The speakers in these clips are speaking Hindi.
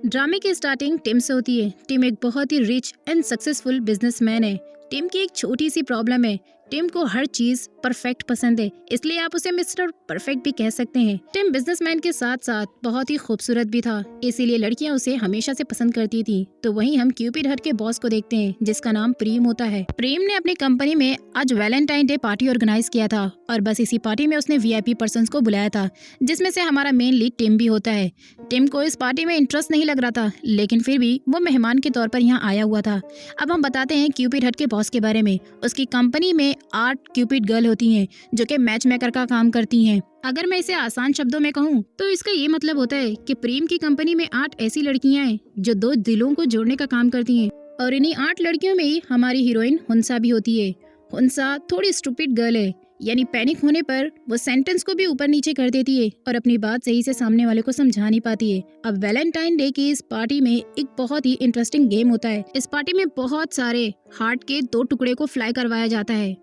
ड्रामे की स्टार्टिंग टिम से होती है। टिम एक बहुत ही रिच एंड सक्सेसफुल बिजनेसमैन है। टिम की एक छोटी सी प्रॉब्लम है। टिम को हर चीज परफेक्ट पसंद है, इसलिए आप उसे मिस्टर परफेक्ट भी कह सकते हैं। टिम बिजनेसमैन के साथ साथ बहुत ही खूबसूरत भी था, इसीलिए लड़कियां उसे हमेशा से पसंद करती थी। तो वहीं हम क्यूपिड हट के बॉस को देखते हैं, जिसका नाम प्रेम होता है। प्रेम ने अपनी कंपनी में आज वैलेंटाइन डे पार्टी ऑर्गेनाइज किया था और बस इसी पार्टी में उसने वीआईपी पर्संस को बुलाया था, जिसमें से हमारा मेन लीड टिम भी होता है। टिम को इस पार्टी में इंटरेस्ट नहीं लग रहा था, लेकिन फिर भी वो मेहमान के तौर पर यहाँ आया हुआ था। अब हम बताते हैं क्यूपिड हट के बॉस के बारे में। उसकी कंपनी में 8 क्यूपिड गर्ल होती हैं, जो कि मैच मेकर का काम करती हैं। अगर मैं इसे आसान शब्दों में कहूँ तो इसका ये मतलब होता है कि प्रेम की कंपनी में 8 ऐसी लड़कियां हैं जो 2 दिलों को जोड़ने का काम करती हैं, और इन्हीं 8 लड़कियों में ही हमारी हीरोइन हुंसा भी होती है। हुंसा थोड़ी स्टूपिड गर्ल है, यानी पैनिक होने पर वो सेंटेंस को भी ऊपर नीचे कर देती है और अपनी बात सही से सामने वाले को समझा नहीं पाती है। अब वैलेंटाइन डे की इस पार्टी में एक बहुत ही इंटरेस्टिंग गेम होता है। इस पार्टी में बहुत सारे हार्ट के 2 टुकड़े को फ्लाई करवाया जाता है।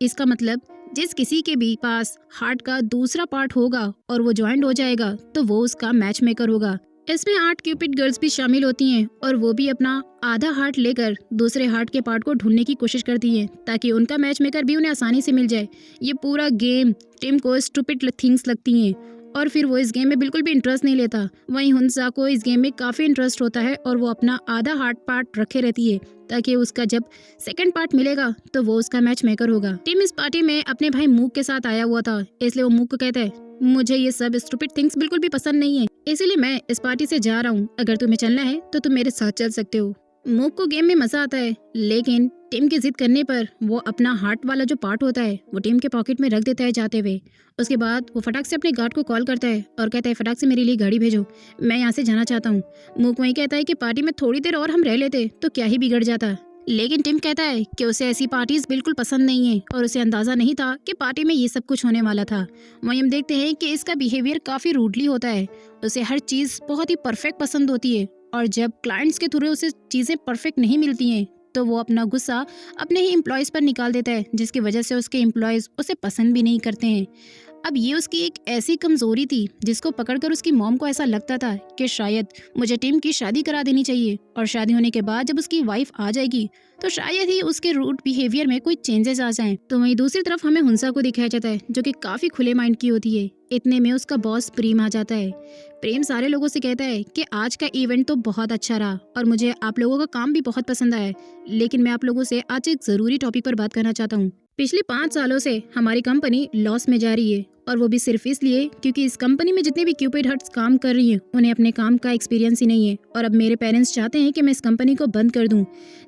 इसका मतलब जिस किसी के भी पास हार्ट का दूसरा पार्ट होगा और वो ज्वाइंट हो जाएगा तो वो उसका मैच मेकर होगा। इसमें 8 क्यूपिड गर्ल्स भी शामिल होती हैं और वो भी अपना आधा हार्ट लेकर दूसरे हार्ट के पार्ट को ढूंढने की कोशिश करती हैं, ताकि उनका मैच मेकर भी उन्हें आसानी से मिल जाए। ये पूरा गेम टिम को स्टूपिड थिंग्स लगती हैं और फिर वो इस गेम में बिल्कुल भी इंटरेस्ट नहीं लेता। वहीं हुंसा को इस गेम में काफी इंटरेस्ट होता है और वो अपना आधा हार्ट पार्ट रखे रहती है, ताकि उसका जब सेकंड पार्ट मिलेगा तो वो उसका मैच मेकर होगा। टिम इस पार्टी में अपने भाई मूक के साथ आया हुआ था, इसलिए वो मूक को कहता है, मुझे ये सब स्टूपिड थिंग्स बिल्कुल भी पसंद नहीं है, इसीलिए मैं इस पार्टी से जा रहा हूँ। अगर तुम्हें चलना है तो तुम मेरे साथ चल सकते हो। मूक को गेम में मजा आता है, लेकिन टिम की जिद करने पर वो अपना हार्ट वाला जो पार्ट होता है वो टिम के पॉकेट में रख देता है जाते हुए। उसके बाद वो फटाक से अपने गार्ड को कॉल करता है और कहता है, फटाक से मेरे लिए गाड़ी भेजो, मैं यहाँ से जाना चाहता हूँ। मूक वही कहता है कि पार्टी में थोड़ी देर और हम रह लेते तो क्या ही बिगड़ जाता, लेकिन टिम कहता है कि उसे ऐसी पार्टीज बिल्कुल पसंद नहीं है और उसे अंदाजा नहीं था कि पार्टी में ये सब कुछ होने वाला था। वहीं हम देखते हैं कि इसका बिहेवियर काफी रूडली होता है। उसे हर चीज बहुत ही परफेक्ट पसंद होती है और जब क्लाइंट्स के थ्रू उसे चीजें परफेक्ट नहीं मिलती हैं तो वो अपना गुस्सा अपने ही एम्प्लॉयज पर निकाल देता है, जिसकी वजह से उसके एम्प्लॉयज उसे पसंद भी नहीं करते हैं। अब ये उसकी एक ऐसी कमजोरी थी जिसको पकड़कर उसकी मॉम को ऐसा लगता था कि शायद मुझे टिम की शादी करा देनी चाहिए, और शादी होने के बाद जब उसकी वाइफ आ जाएगी तो शायद ही उसके रूट बिहेवियर में कोई चेंजेस आ जाएं। तो वहीं दूसरी तरफ हमें हुंसा को दिखाया जाता है, जो कि काफी खुले माइंड की होती है। इतने में उसका बॉस प्रेम आ जाता है। प्रेम सारे लोगों से कहता है कि आज का इवेंट तो बहुत अच्छा रहा और मुझे आप लोगों का काम भी बहुत पसंद आया, लेकिन मैं आप लोगों से आज एक जरूरी टॉपिक पर बात करना चाहता हूँ। पिछले 5 सालों से हमारी कंपनी लॉस में जा रही है, और वो भी सिर्फ इसलिए क्योंकि इस कंपनी में जितने भी क्यूपिड हट्स काम कर रही हैं उन्हें अपने काम का एक्सपीरियंस ही नहीं है, और अब मेरे पेरेंट्स चाहते हैं कि मैं इस कंपनी को बंद कर दूं।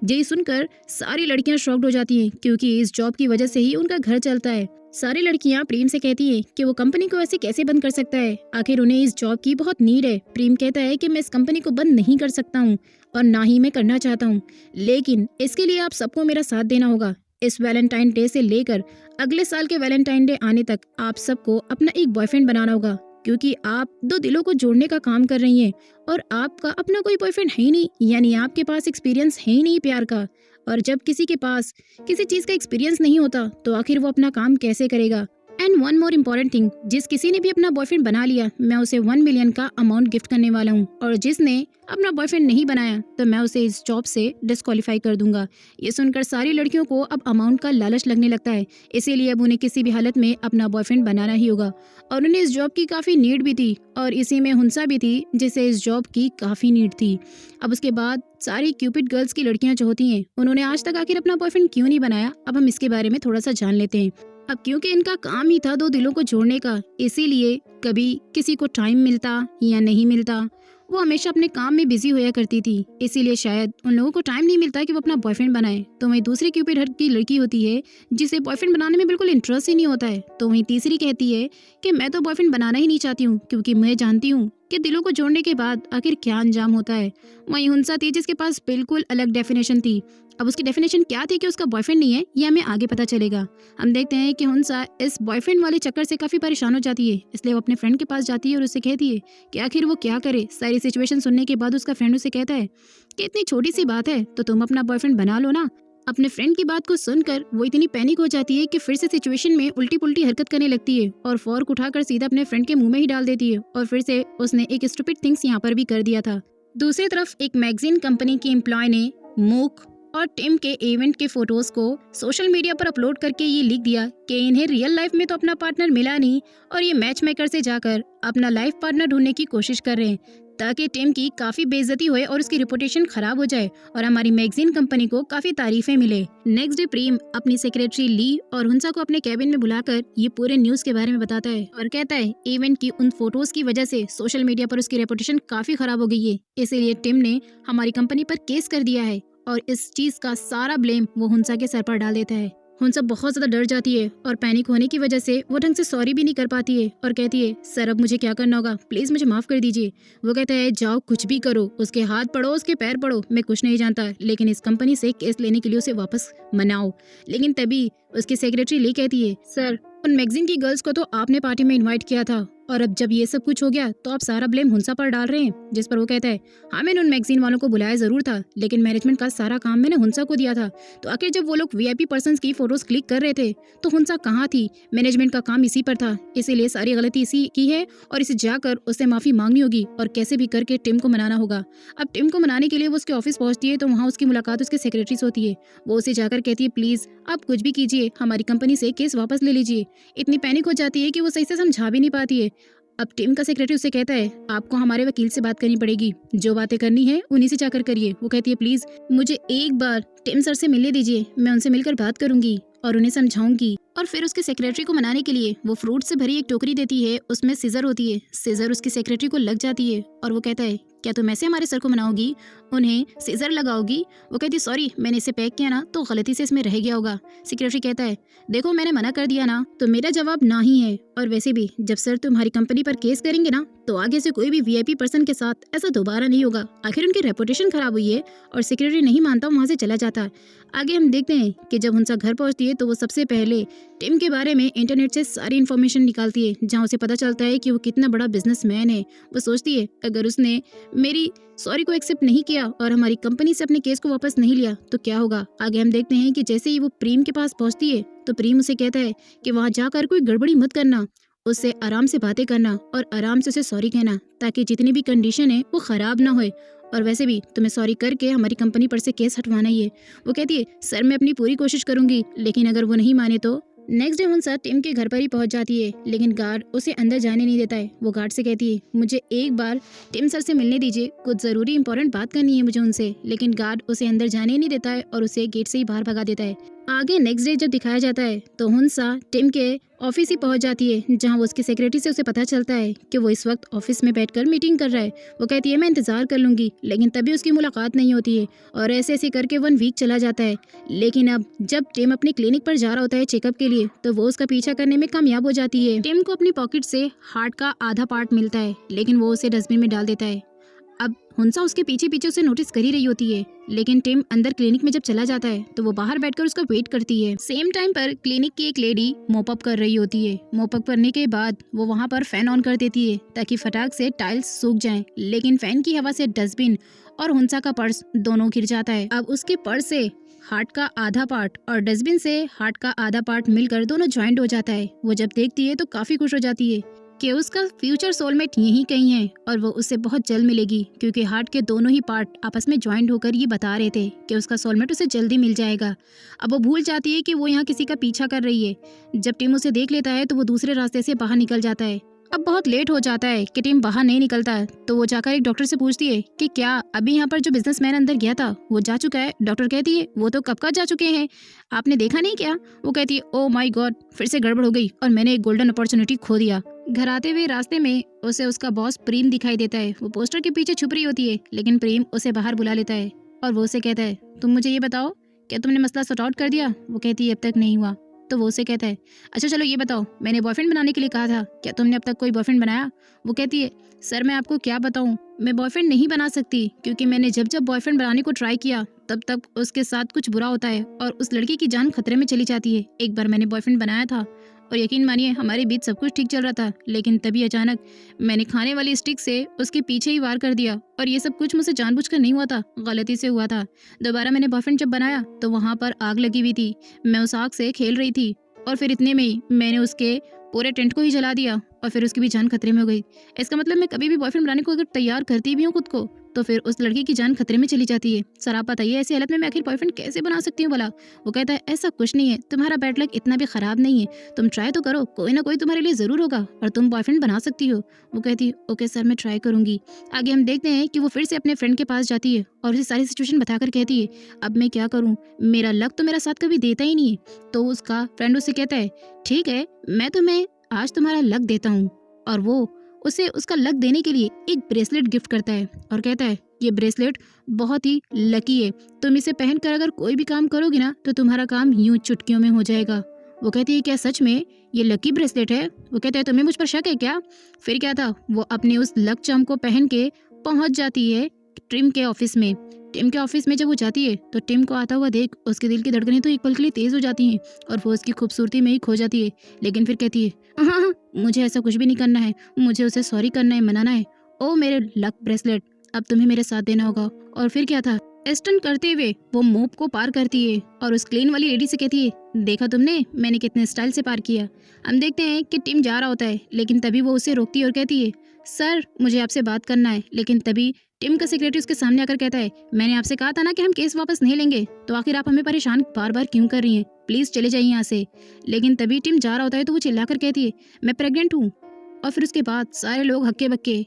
ये सुनकर सारी लड़कियां शॉक्ड हो जाती हैं, क्योंकि इस जॉब की वजह से ही उनका घर चलता है। सारी लड़कियां प्रेम से कहती हैं कि वो कंपनी को ऐसे कैसे बंद कर सकता है, आखिर उन्हें इस जॉब की बहुत नीड है। प्रेम कहता है कि मैं इस कंपनी को बंद नहीं कर सकता हूँ और ना ही मैं करना चाहता हूँ, लेकिन इसके लिए आप सबको मेरा साथ देना होगा। इस वैलेंटाइन डे से लेकर अगले साल के वैलेंटाइन डे आने तक आप सबको अपना एक बॉयफ्रेंड बनाना होगा, क्योंकि आप 2 दिलों को जोड़ने का काम कर रही हैं और आपका अपना कोई बॉयफ्रेंड है ही नहीं, यानी आपके पास एक्सपीरियंस है ही नहीं प्यार का। और जब किसी के पास किसी चीज का एक्सपीरियंस नहीं होता तो आखिर वो अपना काम कैसे करेगा। And one more important thing, जिस किसी ने भी अपना बॉयफ्रेंड बना लिया मैं उसे 1 मिलियन का अमाउंट गिफ्ट करने वाला हूँ, और जिसने अपना बॉयफ्रेंड नहीं बनाया तो मैं उसे इस जॉब से डिस्क्वालीफाई कर दूंगा। ये सुनकर सारी लड़कियों को अब अमाउंट का लालच लगने लगता है, इसीलिए अब उन्हें किसी भी हालत में अपना बॉयफ्रेंड बनाना ही होगा। और उन्हें इस जॉब की काफी नीड भी थी, और इसी में हुंसा भी थी जिसे इस जॉब की काफी नीड थी। अब उसके बाद सारी क्यूपिड गर्ल्स की लड़कियां जो होती हैं उन्होंने आज तक आखिर अपना बॉयफ्रेंड क्यों नहीं बनाया, अब हम इसके बारे में थोड़ा सा जान लेते हैं। अब क्योंकि इनका काम ही था 2 दिलों को जोड़ने का, इसीलिए कभी किसी को टाइम मिलता या नहीं मिलता वो हमेशा अपने काम में बिजी होया करती थी, इसीलिए शायद उन लोगों को टाइम नहीं मिलता कि वो अपना बॉयफ्रेंड बनाए। तो वहीं दूसरी क्यूपिड हट की लड़की होती है जिसे बॉयफ्रेंड बनाने में बिल्कुल इंटरेस्ट ही नहीं होता है, तो वहीं तीसरी कहती है कि मैं तो बॉयफ्रेंड बनाना ही नहीं चाहती हूँ, क्योंकि मैं जानती हूँ कि दिलों को जोड़ने के बाद आखिर क्या अंजाम होता है। वहीं हुंसा थी जिसके पास बिल्कुल अलग डेफिनेशन थी। अब उसकी डेफिनेशन क्या थी कि उसका बॉयफ्रेंड नहीं है, यह हमें आगे पता चलेगा। हम देखते हैं कि हुंसा इस बॉयफ्रेंड वाले चक्कर से काफी परेशान हो जाती है, इसलिए वो अपने फ्रेंड के पास जाती है और उससे कहती है कि आखिर वो क्या करे। सारी सिचुएशन सुनने के बाद उसका फ्रेंड उसे कहता है कि इतनी छोटी सी बात है तो तुम अपना बॉयफ्रेंड बना लो ना। अपने फ्रेंड की बात को सुनकर वो इतनी पैनिक हो जाती है कि फिर से सिचुएशन में उल्टी पुल्टी हरकत करने लगती है और फॉर्क उठाकर सीधा अपने फ्रेंड के मुंह में ही डाल देती है, और फिर से उसने एक स्टूपिड थिंग्स यहाँ पर भी कर दिया था। दूसरी तरफ एक मैगजीन कंपनी की एम्प्लॉय ने मूक और टिम के इवेंट के फोटोज को सोशल मीडिया पर अपलोड करके ये लिख दिया कि इन्हें रियल लाइफ में तो अपना पार्टनर मिला नहीं और ये मैच मेकर से जाकर अपना लाइफ पार्टनर ढूंढने की कोशिश कर रहे हैं, ताकि टिम की काफी बेइज्जती होए और उसकी रिपुटेशन खराब हो जाए और हमारी मैगजीन कंपनी को काफी तारीफें मिले। नेक्स्ट डे प्रेम अपनी सेक्रेटरी ली और हुंसा को अपने कैबिन में बुलाकर ये पूरे न्यूज के बारे में बताता है और कहता है इवेंट की उन फोटोज की वजह से सोशल मीडिया पर उसकी रेपुटेशन काफी खराब हो गई है, इसीलिए टिम ने हमारी कंपनी पर केस कर दिया है और इस चीज का सारा ब्लेम वो हुंसा के सर पर डाल देता है। हुंसा बहुत ज्यादा डर जाती है और पैनिक होने की वजह से वो ढंग से सॉरी भी नहीं कर पाती है और कहती है सर अब मुझे क्या करना होगा, प्लीज मुझे माफ कर दीजिए। वो कहता है जाओ कुछ भी करो, उसके हाथ पढ़ो उसके पैर पढ़ो, मैं कुछ नहीं जानता, लेकिन इस कंपनी से केस लेने के लिए उसे वापस मनाओ। लेकिन तभी उसकी सेक्रेटरी ली कहती है सर उन मैगजीन की गर्ल्स को तो आपने पार्टी में इनवाइट किया था और अब जब ये सब कुछ हो गया तो आप सारा ब्लेम हुंसा पर डाल रहे हैं। जिस पर वो कहता है हाँ मैंने उन मैगजीन वालों को बुलाया जरूर था, लेकिन मैनेजमेंट का सारा काम मैंने हुंसा को दिया था। तो आखिर जब वो लोग वीआईपी पर्संस की फोटोज क्लिक कर रहे थे तो हुंसा कहाँ थी? मैनेजमेंट का काम इसी पर था, इसीलिए सारी गलती इसी की है और इसे जाकर उससे माफी मांगनी होगी और कैसे भी करके टिम को मनाना होगा। अब टिम को मनाने के लिए वो उसके ऑफिस पहुंचती है तो वहाँ उसकी मुलाकात उसके सेक्रेटरी से होती है। वो उसे जाकर कहती है प्लीज आप कुछ भी कीजिए, हमारी कंपनी से केस वापस ले लीजिए। इतनी पैनिक हो जाती है कि वो सही से समझा भी नहीं पाती है। अब टिम का सेक्रेटरी उसे कहता है आपको हमारे वकील से बात करनी पड़ेगी, जो बातें करनी है उन्हीं से जाकर करिए। वो कहती है प्लीज मुझे एक बार टिम सर से मिलने दीजिए, मैं उनसे मिलकर बात करूंगी और उन्हें समझाऊंगी। और फिर उसके सेक्रेटरी को मनाने के लिए वो फ्रूट से भरी एक टोकरी देती है, उसमें सीजर होती है। सीजर उसकी सेक्रेटरी को लग जाती है और वो कहता है क्या तुम ऐसे हमारे सर को मनाओगी, उन्हें सीजर लगाओगी? वो कहती है सॉरी मैंने इसे पैक किया ना तो गलती से इसमें रह गया होगा। सेक्रेटरी कहता है देखो मैंने मना कर दिया ना तो मेरा जवाब ना ही है, और वैसे भी जब सर तुम्हारी कंपनी पर केस करेंगे ना तो आगे से कोई भी वीआईपी पर्सन के साथ ऐसा दोबारा नहीं होगा। आखिर उनकी रेपुटेशन खराब हुई है। और सेक्रेटरी नहीं मानता, वहाँ से चला जाता है। आगे हम देखते हैं कि जब हुंसा घर पहुंचती है तो वो सबसे पहले टिम के बारे में इंटरनेट से सारी इन्फॉर्मेशन निकालती है, जहाँ उसे पता चलता है कि वो कितना बड़ा बिजनेसमैन है। वो सोचती है अगर उसने मेरी सॉरी को एक्सेप्ट नहीं किया और हमारी कंपनी से अपने केस को वापस नहीं लिया तो क्या होगा। आगे हम देखते हैं कि जैसे ही वो प्रेम के पास पहुंचती है तो प्रेम उसे कहता है कि वहाँ जाकर कोई गड़बड़ी मत करना, उससे आराम से बातें करना और आराम से उसे सॉरी कहना, ताकि जितनी भी कंडीशन है वो खराब ना होए। और वैसे भी तुम्हें सॉरी करके हमारी कंपनी पर से केस हटवाना ही है। वो कहती है सर मैं अपनी पूरी कोशिश करूंगी, लेकिन अगर वो नहीं माने तो। नेक्स्ट डे हुंसा टिम के घर पर ही पहुंच जाती है, लेकिन गार्ड उसे अंदर जाने नहीं देता है। वो गार्ड से कहती है मुझे एक बार टिम सर से मिलने दीजिए, कुछ जरूरी इंपॉर्टेंट बात करनी है मुझे उनसे। लेकिन गार्ड उसे अंदर जाने नहीं देता है और उसे गेट से ही बाहर भगा देता है। आगे नेक्स्ट डे जब दिखाया जाता है तो हुंसा टिम के ऑफिस ही पहुंच जाती है, जहां वो उसकी सेक्रेटरी से उसे पता चलता है कि वो इस वक्त ऑफिस में बैठकर मीटिंग कर रहा है। वो कहती है मैं इंतजार कर लूंगी, लेकिन तभी उसकी मुलाकात नहीं होती है और ऐसे ऐसे करके 1 वीक चला जाता है। लेकिन अब जब टिम अपनी क्लिनिक पर जा रहा होता है चेकअप के लिए तो वो उसका पीछा करने में कामयाब हो जाती है। टिम को अपनी पॉकेट से हार्ट का आधा पार्ट मिलता है, लेकिन वो उसे डस्टबिन में डाल देता है। अब हुंसा उसके पीछे पीछे उसे नोटिस कर ही रही होती है, लेकिन टिम अंदर क्लिनिक में जब चला जाता है तो वो बाहर बैठकर उसका वेट करती है। सेम टाइम पर क्लिनिक की एक लेडी मोपअप कर रही होती है। मोपअप करने के बाद वो वहाँ पर फैन ऑन कर देती है ताकि फटाक से टाइल्स सूख जाएं, लेकिन फैन की हवा से डस्टबिन और हुंसा का पर्स दोनों गिर जाता है। अब उसके पर्स से हार्ट का आधा पार्ट और डस्टबिन से हार्ट का आधा पार्ट मिलकर दोनों ज्वाइंट हो जाता है। वो जब देखती है तो काफी खुश हो जाती है कि उसका फ्यूचर सोलमेट यहीं कहीं है और वो उससे बहुत जल्द मिलेगी, क्योंकि हार्ट के दोनों ही पार्ट आपस में ज्वाइंट होकर ये बता रहे थे कि उसका सोलमेट उसे जल्दी मिल जाएगा। अब वो भूल जाती है कि वो यहाँ किसी का पीछा कर रही है। जब टिम उसे देख लेता है तो वो दूसरे रास्ते से बाहर निकल जाता है। अब बहुत लेट हो जाता है कि टिम बाहर नहीं निकलता है, तो वो जाकर एक डॉक्टर से पूछती है कि क्या अभी यहाँ पर जो बिजनेसमैन अंदर गया था वो जा चुका है। डॉक्टर कहती है वो तो कब का जा चुके हैं, आपने देखा नहीं क्या? वो कहती है ओ माय गॉड, फिर से गड़बड़ हो गई और मैंने एक गोल्डन अपॉर्चुनिटी खो दिया। घर आते हुए रास्ते में उसे उसका बॉस प्रेम दिखाई देता है। वो पोस्टर के पीछे छुप रही होती है, लेकिन प्रेम उसे बाहर बुला लेता है और वो उसे कहता है तुम मुझे ये बताओ क्या तुमने मसला सॉर्ट आउट कर दिया? वो कहती है अब तक नहीं हुआ। तो वो उसे कहता है अच्छा चलो ये बताओ, मैंने बॉयफ्रेंड बनाने के लिए कहा था, क्या तुमने अब तक कोई बॉयफ्रेंड बनाया? वो कहती है सर मैं आपको क्या बताऊं, मैं बॉयफ्रेंड नहीं बना सकती, क्योंकि मैंने जब जब बॉयफ्रेंड बनाने को ट्राई किया तब तब उसके साथ कुछ बुरा होता है और उस लड़की की जान खतरे में चली जाती है। एक बार मैंने बॉयफ्रेंड बनाया था और यकीन मानिए हमारे बीच सब कुछ ठीक चल रहा था, लेकिन तभी अचानक मैंने खाने वाली स्टिक से उसके पीछे ही वार कर दिया और ये सब कुछ मुझसे जानबूझकर नहीं हुआ था, गलती से हुआ था। दोबारा मैंने बॉयफ्रेंड जब बनाया तो वहाँ पर आग लगी हुई थी, मैं उस आग से खेल रही थी और फिर इतने में ही मैंने उसके पूरे टेंट को ही जला दिया और फिर उसकी भी जान खतरे में हो गई। इसका मतलब मैं कभी भी बॉयफ्रेंड बनाने को अगर तैयार करती भी हूँ खुद को तो फिर उस लड़की की जान खतरे में चली जाती है। सर आप बताइए ऐसी हालत में मैं आखिर बॉयफ्रेंड कैसे बना सकती हूँ भला? वो कहता है ऐसा कुछ नहीं है, तुम्हारा बैड लक इतना भी खराब नहीं है, तुम ट्राई तो करो, कोई ना कोई तुम्हारे लिए जरूर होगा और तुम बॉयफ्रेंड बना सकती हो। वो कहती है ओके सर मैं ट्राई करूंगी। आगे हम देखते हैं कि वो फिर से अपने फ्रेंड के पास जाती है और उसे सारी सिचुएशन बताकर कहती है अब मैं क्या करूँ, मेरा लक तो मेरा साथ कभी देता ही नहीं है। तो उसका फ्रेंड उससे कहता है ठीक है मैं तुम्हें आज तुम्हारा लक देता हूँ, और वो उसे उसका लक देने के लिए एक ब्रेसलेट गिफ्ट करता है और कहता है ये ब्रेसलेट बहुत ही लकी है, तुम इसे पहनकर अगर कोई भी काम करोगी ना तो तुम्हारा काम यूं चुटकियों में हो जाएगा। वो कहती है क्या सच में ये लकी ब्रेसलेट है? वो कहता है तुम्हें मुझ पर शक है क्या? फिर क्या था, वो अपने उस लक चार्म को पहन के पहुंच जाती है टिम के ऑफिस में। टिम के ऑफिस में जब वो जाती है तो टिम को आता हुआ देख उसके दिल की धड़कनें तो एक पल के लिए तेज हो जाती हैं और वो उसकी खूबसूरती में ही खो जाती है। लेकिन फिर कहती है हाँ मुझे ऐसा कुछ भी नहीं करना है, मुझे उसे सॉरी करना है, मनाना है। ओ मेरे लक ब्रेसलेट, अब तुम्हें मेरे साथ देना होगा। और फिर क्या था, स्टंट करते हुए वो मोप को पार करती है और उस क्लीन वाली लेडी से कहती है देखा तुमने मैंने कितने स्टाइल से पार किया। हम देखते हैं कि टिम जा रहा होता है लेकिन तभी वो उसे रोकती है और कहती है सर मुझे आपसे बात करना है। लेकिन तभी टिम का सेक्रेटरी उसके सामने आकर कहता है मैंने आपसे कहा था ना कि हम केस वापस नहीं लेंगे, तो आखिर आप हमें परेशान बार बार क्यों कर रही हैं, प्लीज चले जाइए यहाँ से। लेकिन तभी टिम जा रहा होता है तो वो चिल्लाकर कहती है मैं प्रेग्नेंट हूँ। और फिर उसके बाद सारे लोग हक्के बक्के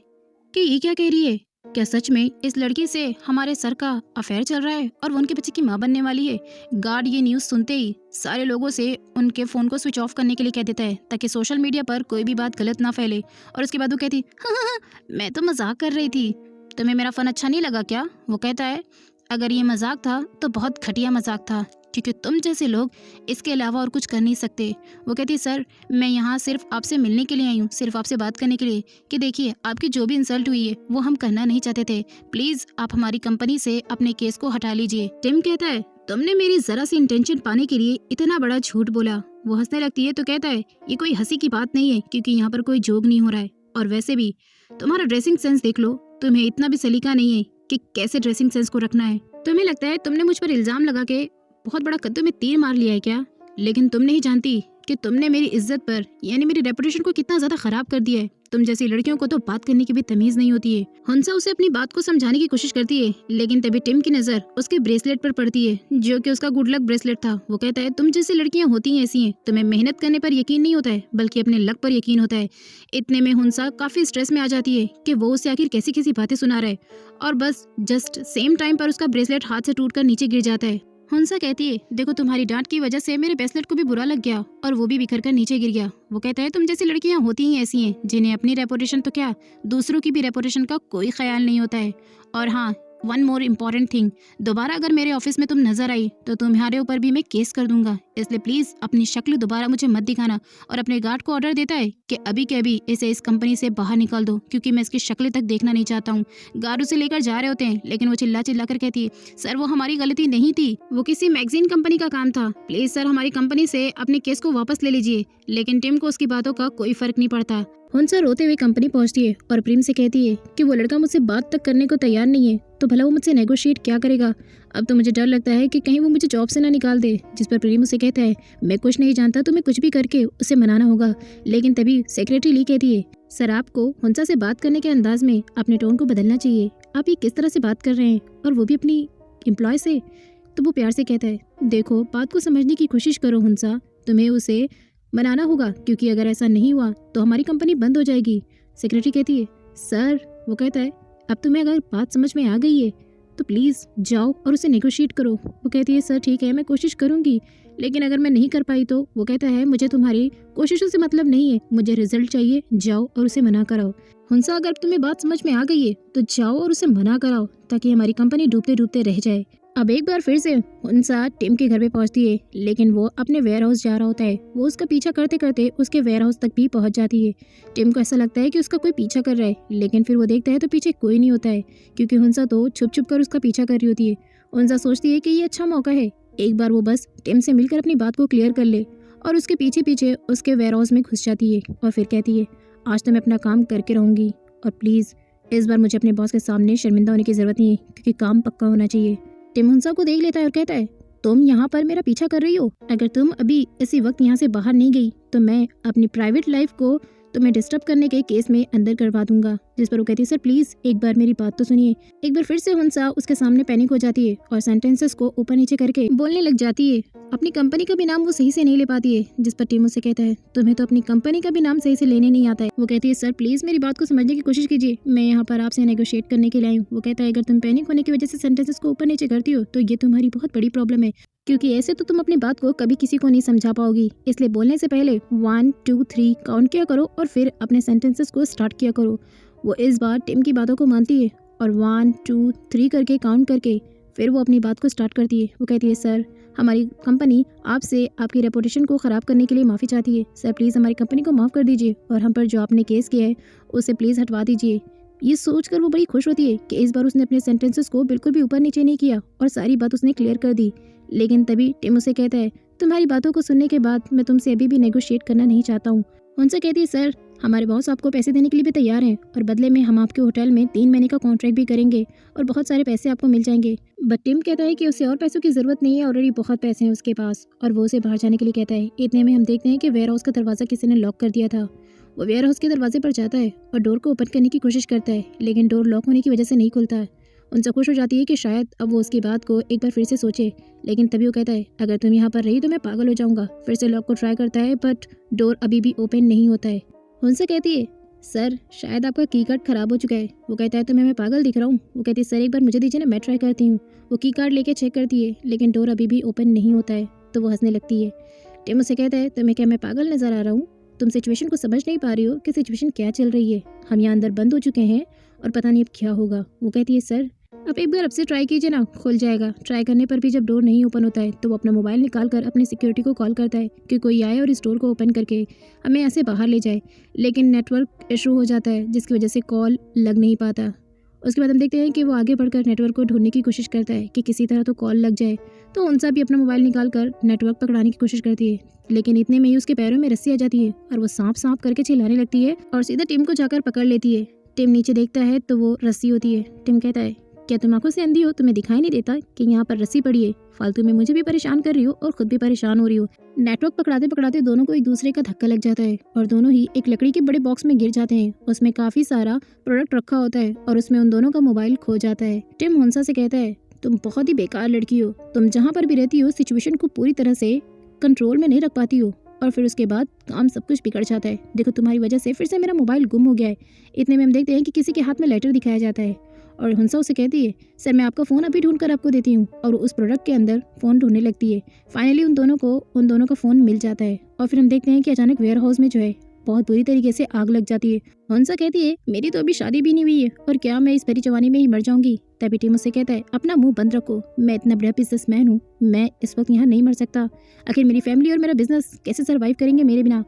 कि ये क्या कह रही है, क्या सच में इस लड़की से हमारे सर का अफेयर चल रहा है और वो उनके बच्चे की माँ बनने वाली है। गार्ड ये न्यूज़ सुनते ही सारे लोगों से उनके फ़ोन को स्विच ऑफ करने के लिए कह देता है ताकि सोशल मीडिया पर कोई भी बात गलत ना फैले। और उसके बाद वो कहती हाँ, मैं तो मजाक कर रही थी, तुम्हें मेरा फ़न अच्छा नहीं लगा क्या? वो कहता है अगर ये मजाक था तो बहुत घटिया मजाक था क्योंकि तुम जैसे लोग इसके अलावा और कुछ कर नहीं सकते। वो कहती सर मैं यहाँ सिर्फ आपसे मिलने के लिए आई हूँ, सिर्फ आपसे बात करने के लिए कि देखिए आपकी जो भी इंसल्ट हुई है वो हम करना नहीं चाहते थे, प्लीज आप हमारी कंपनी से अपने केस को हटा लीजिए। टिम कहता है तुमने मेरी जरा सी इंटेंशन पाने के लिए इतना बड़ा झूठ बोला। वो हंसने लगती है तो कहता है ये कोई हंसी की बात नहीं है क्योंकि यहाँ पर कोई जोक नहीं हो रहा है, और वैसे भी तुम्हारा ड्रेसिंग सेंस देख लो, तुम्हें इतना भी सलीका नहीं है कि कैसे ड्रेसिंग सेंस को रखना है। तुम्हें लगता है तुमने मुझ पर इल्जाम लगा के बहुत बड़ा कद्दू में तीर मार लिया है क्या? लेकिन तुम नहीं जानती कि तुमने मेरी इज्जत पर यानी मेरी रेपुटेशन को कितना ज्यादा खराब कर दिया है। तुम जैसी लड़कियों को तो बात करने की भी तमीज नहीं होती है। हंसा उसे अपनी बात को समझाने की कोशिश करती है लेकिन तभी टिम की नजर उसके ब्रेसलेट पर पड़ती है जो कि उसका गुड लक ब्रेसलेट था। वो कहता है तुम जैसी लड़कियां होती हैं ऐसी हैं, तुम्हें मेहनत करने पर यकीन नहीं होता है बल्कि अपने लक पर यकीन होता है। इतने में हंसा काफी स्ट्रेस में आ जाती है कि वो उसे आखिर कैसी कैसी बातें सुना रहा है और बस जस्ट सेम टाइम पर उसका ब्रेसलेट हाथ से टूटकर नीचे गिर जाता है। हंसा कहती है देखो तुम्हारी डांट की वजह से मेरे ब्रेसलेट को भी बुरा लग गया और वो भी बिखर कर नीचे गिर गया। वो कहता है तुम जैसी लड़कियां होती ही ऐसी हैं जिन्हें अपनी रेपुटेशन तो क्या दूसरों की भी रेपुटेशन का कोई ख्याल नहीं होता है। और हाँ वन मोर इम्पॉर्टेंट थिंग, दोबारा अगर मेरे ऑफिस में तुम नजर आई तो तुम्हारे ऊपर भी मैं केस कर दूंगा, इसलिए प्लीज अपनी शक्ल दोबारा मुझे मत दिखाना। और अपने गार्ड को ऑर्डर देता है कि अभी के अभी इसे इस कंपनी से बाहर निकाल दो क्योंकि मैं इसकी शक्ल तक देखना नहीं चाहता हूँ। गार्ड उसे लेकर जा रहे होते हैं लेकिन वो चिल्ला चिल्ला कर कहती है सर वो हमारी गलती नहीं थी, वो किसी मैगजीन कंपनी का काम था, प्लीज सर हमारी कंपनी से अपने केस को वापस ले लीजिए। लेकिन टिम को उसकी बातों का कोई फर्क नहीं पड़ता। हंसा रोते हुए कंपनी पहुंचती है और प्रेम से कहती है कि वो लड़का मुझसे बात तक करने को तैयार नहीं है तो भला वो मुझसे नेगोशिएट क्या करेगा। अब तो मुझे डर लगता है कि कहीं वो मुझे जॉब से ना निकाल दे। जिस पर प्रेम उसे कहता है मैं कुछ नहीं जानता, तुम्हें कुछ भी करके उसे मनाना होगा। लेकिन तभी सेक्रेटरी ली कहती है सर आपको हंसा से बात करने के अंदाज में अपने टोन को बदलना चाहिए, आप ये किस तरह से बात कर रहे हैं और वो भी अपनी एम्प्लॉय से। तो वो प्यार से कहता है देखो बात को समझने की कोशिश करो हंसा, तुम्हें उसे मनाना होगा क्योंकि अगर ऐसा नहीं हुआ तो हमारी कंपनी बंद हो जाएगी। सेक्रेटरी कहती है सर, वो कहता है अब तुम्हें अगर बात समझ में आ गई है तो प्लीज़ जाओ और उसे नेगोशिएट करो। वो कहती है सर ठीक है मैं कोशिश करूंगी, लेकिन अगर मैं नहीं कर पाई तो। वो कहता है मुझे तुम्हारी कोशिशों से मतलब नहीं है, मुझे रिजल्ट चाहिए, जाओ और उसे मना कराओ। हंसा अगर तुम्हें बात समझ में आ गई है तो जाओ और उसे मना कराओ ताकि हमारी कंपनी डूबते डूबते रह जाए। अब एक बार फिर से हंसा टिम के घर पे पहुंचती है लेकिन वो अपने वेयर हाउस जा रहा होता है। वो उसका पीछा करते करते उसके वेयर हाउस तक भी पहुंच जाती है। टिम को ऐसा लगता है कि उसका कोई पीछा कर रहा है लेकिन फिर वो देखता है तो पीछे कोई नहीं होता है क्योंकि हंसा तो छुप छुप कर उसका पीछा कर रही होती है। हंसा सोचती है कि ये अच्छा मौका है, एक बार वो बस टिम से मिलकर अपनी बात को क्लियर कर ले और उसके पीछे पीछे उसके वेयर हाउस में घुस जाती है और फिर कहती है आज तो मैं अपना काम करके रहूंगी और प्लीज़ इस बार मुझे अपने बॉस के सामने शर्मिंदा होने की ज़रूरत नहीं है क्योंकि काम पक्का होना चाहिए। टिम हंसा को देख लेता है और कहता है तुम यहाँ पर मेरा पीछा कर रही हो, अगर तुम अभी इसी वक्त यहाँ से बाहर नहीं गई तो मैं अपनी प्राइवेट लाइफ को तो मैं डिस्टर्ब करने के केस में अंदर करवा दूंगा। जिस पर वो कहती है सर प्लीज एक बार मेरी बात तो सुनिए। एक बार फिर से हुंसा उसके सामने पैनिक हो जाती है और सेंटेंसेस को ऊपर नीचे करके बोलने लग जाती है। अपनी कंपनी का भी नाम वो सही से नहीं ले पाती है। जिस पर टीम उसे कहता है तुम्हें तो अपनी कंपनी का भी नाम सही से लेने नहीं आता है। वो कहती है सर प्लीज मेरी बात को समझने की कोशिश कीजिए, मैं यहाँ पर आपसे नेगोशिएट करने के लिए आई हूँ। वो कहता है अगर तुम पैनिक होने की वजह से सेंटेंसेस को ऊपर नीचे करती हो तो ये तुम्हारी बहुत बड़ी प्रॉब्लम है, क्योंकि ऐसे तो तुम अपनी बात को कभी किसी को नहीं समझा पाओगी। इसलिए बोलने से पहले 1 2 3 काउंट किया करो और फिर अपने सेंटेंसेस को स्टार्ट किया करो। वो इस बार टिम की बातों को मानती है और 1 2 3 करके काउंट करके फिर वो अपनी बात को स्टार्ट करती है। वो कहती है सर हमारी कंपनी आपसे आपकी रेपुटेशन को ख़राब करने के लिए माफ़ी चाहती है। सर प्लीज़ हमारी कंपनी को माफ़ कर दीजिए और हम पर जो आपने केस किया है उसे प्लीज़ हटवा दीजिए। ये सोचकर वो बड़ी खुश होती है कि इस बार उसने अपने सेंटेंसेस को बिल्कुल भी ऊपर नीचे नहीं किया और सारी बात उसने क्लियर कर दी। लेकिन तभी टिम उसे कहता है तुम्हारी बातों को सुनने के बाद मैं तुमसे अभी भी नेगोशिएट करना नहीं चाहता हूँ। उनसे कहती है सर हमारे बॉस आपको पैसे देने के लिए भी तैयार हैं और बदले में हम आपके होटल में 3 महीने का कॉन्ट्रैक्ट भी करेंगे और बहुत सारे पैसे आपको मिल जाएंगे। बट टिम कहता है कि उसे और पैसों की ज़रूरत नहीं है, ऑलरेडी बहुत पैसे हैं उसके पास, और वो उसे बाहर जाने के लिए कहता है। इतने में हम देखते हैं कि वेयर हाउस का दरवाज़ा किसी ने लॉक कर दिया था। वो वेयर हाउस के दरवाजे पर जाता है और डोर को ओपन करने की कोशिश करता है, लेकिन डोर लॉक होने की वजह से नहीं खुलता है। उनसे खुश हो जाती है कि शायद अब वो उसकी बात को एक बार फिर से सोचे, लेकिन तभी वो कहता है अगर तुम यहाँ पर रही तो मैं पागल हो जाऊंगा। फिर से लॉक को ट्राई करता है बट डोर अभी भी ओपन नहीं होता है। उनसे कहती है सर शायद आपका की कार्ड ख़राब हो चुका है। वो कहता है तो मैं पागल दिख रहा हूँ। वो कहती है सर एक बार मुझे दीजिए ना, मैं ट्राई करती हूँ। वो की कार्ड लेके चेक करती है लेकिन डोर अभी भी ओपन नहीं होता है। तो वो हंसने लगती है। टिम उसे कहता है तुम्हें क्या मैं पागल नज़र आ रहा हूँ? तुम सिचुएशन को समझ नहीं पा रही हो कि सिचुएशन क्या चल रही है। हम यहाँ अंदर बंद हो चुके हैं और पता नहीं अब क्या होगा। वो कहती है सर आप एक बार अब से ट्राई कीजिए ना, खुल जाएगा। ट्राई करने पर भी जब डोर नहीं ओपन होता है तो वो अपना मोबाइल निकाल कर अपनी सिक्योरिटी को कॉल करता है कि कोई आए और इस डोर को ओपन करके हमें ऐसे बाहर ले जाए, लेकिन नेटवर्क इशू हो जाता है जिसकी वजह से कॉल लग नहीं पाता। उसके बाद हम देखते हैं कि वो आगे बढ़कर नेटवर्क को ढूंढने की कोशिश करता है कि किसी तरह तो कॉल लग जाए। तो उनसा भी अपना मोबाइल निकाल कर नेटवर्क पकड़ाने की कोशिश करती है, लेकिन इतने में ही उसके पैरों में रस्सी आ जाती है और वो सांप सांप करके चिल्लाने लगती है और सीधा टिम को जाकर पकड़ लेती है। टिम नीचे देखता है तो वो रस्सी होती है। टिम कहता है क्या तुम आंखों से अंधी हो? तुम्हें दिखाई नहीं देता कि यहाँ पर रस्सी पड़ी है? फालतू में मुझे भी परेशान कर रही हो और खुद भी परेशान हो रही हो। नेटवर्क पकड़ाते पकड़ाते दोनों को एक दूसरे का धक्का लग जाता है और दोनों ही एक लकड़ी के बड़े बॉक्स में गिर जाते हैं। उसमें काफी सारा प्रोडक्ट रखा होता है और उसमें उन दोनों का मोबाइल खो जाता है। टिम हुंसा से कहता है तुम बहुत ही बेकार लड़की हो, तुम जहाँ पर भी रहती हो सिचुएशन को पूरी तरह से कंट्रोल में नहीं रख पाती हो और फिर उसके बाद काम सब कुछ बिगड़ जाता है। देखो तुम्हारी वजह से फिर से मेरा मोबाइल गुम हो गया है। इतने में हम देखते हैं कि किसी के हाथ में लेटर दिखाया जाता है और हुंसा उसे कहती है सर मैं आपका फ़ोन अभी ढूंढ कर आपको देती हूँ, और उस प्रोडक्ट के अंदर फ़ोन ढूंढने लगती है। फाइनली उन दोनों का फ़ोन मिल जाता है और फिर हम देखते हैं कि अचानक वेयर हाउस में जो है बहुत बुरी तरीके से आग लग जाती है। हुंसा कहती है मेरी तो अभी शादी भी नहीं हुई है और क्या मैं इस भरी जवानी में ही मर जाऊंगी? तभी टिम उससे कहता है अपना मुंह बंद रखो, मैं इतना बड़ा बिजनेसमैन हूँ, मैं इस वक्त यहाँ नहीं मर सकता। आखिर मेरी फैमिली और मेरा बिजनेस कैसे सर्वाइव करेंगे मेरे बिना?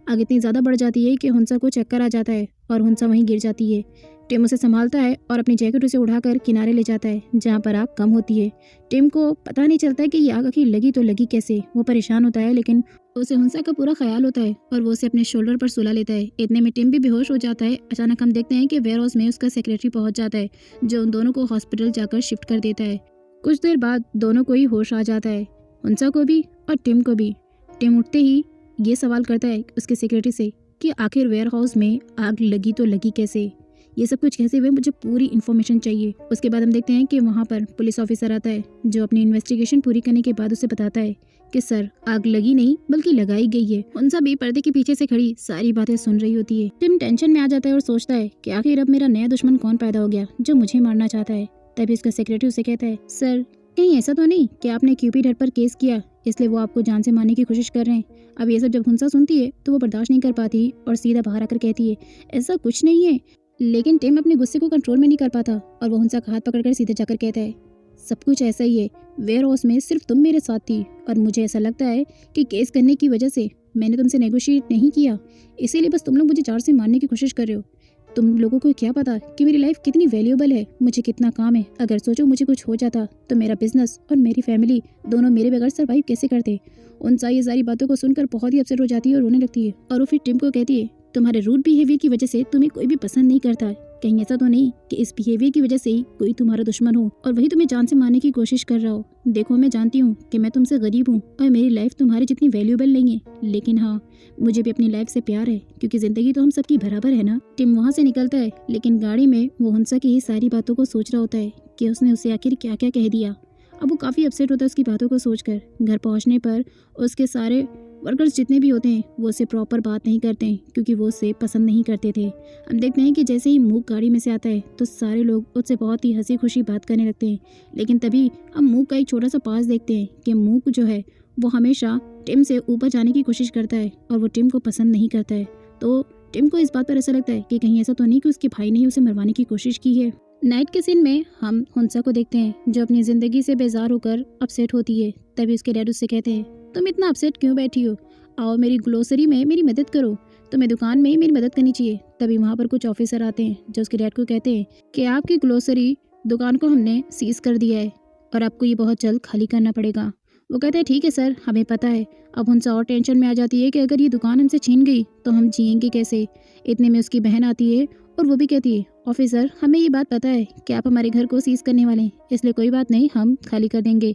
आग इतनी ज़्यादा बढ़ जाती है कि हुंसा को चक्कर आ जाता है और हुंसा वहीं गिर जाती है। टिम उसे संभालता है और अपनी जैकेट उसे उड़ाकर किनारे ले जाता है जहाँ पर आग कम होती है। टिम को पता नहीं चलता कि ये आग आखिर लगी तो लगी कैसे। वो परेशान होता है लेकिन उसे हुंसा का पूरा ख्याल होता है और वो उसे अपने शोल्डर पर सुला लेता है। इतने में टिम भी बेहोश हो जाता है। अचानक हम देखते हैं कि वेयर हाउस में उसका सेक्रेटरी पहुंच जाता है जो उन दोनों को हॉस्पिटल जाकर शिफ्ट कर देता है। कुछ देर बाद दोनों को ही होश आ जाता है, हुंसा को भी और टिम को भी। टिम उठते ही ये सवाल करता है उसके सेक्रेटरी से कि आखिर वेयर हाउस में आग लगी तो लगी कैसे, ये सब कुछ कैसे हुए, मुझे पूरी इन्फॉर्मेशन चाहिए। उसके बाद हम देखते हैं कि वहाँ पर पुलिस ऑफिसर आता है जो अपनी इन्वेस्टिगेशन पूरी करने के बाद उसे बताता है कि सर आग लगी नहीं बल्कि लगाई गई है। उनसा भी पर्दे के पीछे से खड़ी सारी बातें सुन रही होती है। टिम टेंशन में आ जाता है और सोचता है कि आखिर अब मेरा नया दुश्मन कौन पैदा हो गया जो मुझे मारना चाहता है। तभी उसका सेक्रेटरी उसे कहता है सर कहीं ऐसा तो नहीं कि आपने क्यूपिड हेड पर केस किया इसलिए वो आपको जान से मारने की कोशिश कर रहे हैं? अब ये सब जब हुंसा सुनती है तो वो बर्दाश्त नहीं कर पाती और सीधा बाहर आकर कहती है ऐसा कुछ नहीं है। लेकिन टिम अपने गुस्से को कंट्रोल में नहीं कर पाता और वो हुंसा का हाथ पकड़कर सीधे जाकर कहता है सब कुछ ऐसा ही है, वेयर हाउस में सिर्फ तुम मेरे साथ थी और मुझे ऐसा लगता है कि केस करने की वजह से मैंने तुमसे नेगोशिएट नहीं किया, इसीलिए बस तुम लोग मुझे जान से मारने की कोशिश कर रहे हो। तुम लोगों को क्या पता कि मेरी लाइफ कितनी वैल्यूएबल है, मुझे कितना काम है। अगर सोचो मुझे कुछ हो जाता तो मेरा बिजनेस और मेरी फैमिली दोनों मेरे बगैर सर्वाइव कैसे करते। उनसा ये सारी बातों को सुनकर बहुत ही अपसेट हो जाती है और रोने लगती है और वो फिर टिम को कहती है तुम्हारे रूड बिहेवियर की वजह से तुम्हें कोई भी पसंद नहीं करता, कहीं ऐसा तो नहीं कि इस बिहेवियर की वजह से ही कोई तुम्हारा दुश्मन हो और वही तुम्हें जान से मारने की कोशिश कर रहा हो। देखो मैं जानती हूँ कि मैं तुमसे गरीब हूँ और मेरी लाइफ तुम्हारी जितनी वैल्यूएबल नहीं है, लेकिन हाँ, मुझे भी अपनी लाइफ से प्यार है क्योंकि ज़िंदगी तो हम सबकी बराबर है ना। टिम वहाँ से निकलता है, लेकिन गाड़ी में वो हंसा की ही सारी बातों को सोच रहा होता है कि उसने उसे आखिर क्या क्या कह दिया। अब वो काफ़ी अपसेट होता है उसकी बातों को सोचकर। घर पहुँचने पर उसके सारे वर्कर्स जितने भी होते हैं वो उससे प्रॉपर बात नहीं करते हैं क्योंकि वो उससे पसंद नहीं करते थे। हम देखते हैं कि जैसे ही मूक गाड़ी में से आता है तो सारे लोग उससे बहुत ही हंसी खुशी बात करने लगते हैं, लेकिन तभी हम मूक का एक छोटा सा पास देखते हैं कि मूक जो है वो हमेशा टिम से ऊपर जाने की कोशिश करता है और वो टिम को पसंद नहीं करता है। तो टिम को इस बात पर ऐसा लगता है कि कहीं ऐसा तो नहीं कि उसके भाई ने ही उसे मरवाने की कोशिश की है। नाइट के सीन में हम हुंसा को देखते हैं जो अपनी ज़िंदगी से बेजार होकर अपसेट होती है। तभी उसके डैड उससे कहते हैं, तुम इतना अपसेट क्यों बैठी हो, आओ मेरी ग्लोसरी में मेरी मदद करो, तुम्हें दुकान में ही मेरी मदद करनी चाहिए। तभी वहाँ पर कुछ ऑफिसर आते हैं जो उसके डैड को कहते हैं कि आपकी ग्लोसरी दुकान को हमने सीज कर दिया है और आपको ये बहुत जल्द खाली करना पड़ेगा। वो कहते हैं ठीक है सर, हमें पता है। अब उनसे और टेंशन में आ जाती है कि अगर ये दुकान हमसे छीन गई तो हम जिएंगे कैसे। इतने में उसकी बहन आती है और वो भी कहती है, ऑफिसर हमें ये बात पता है कि आप हमारे घर को सीज करने वाले हैं, इसलिए कोई बात नहीं, हम खाली कर देंगे।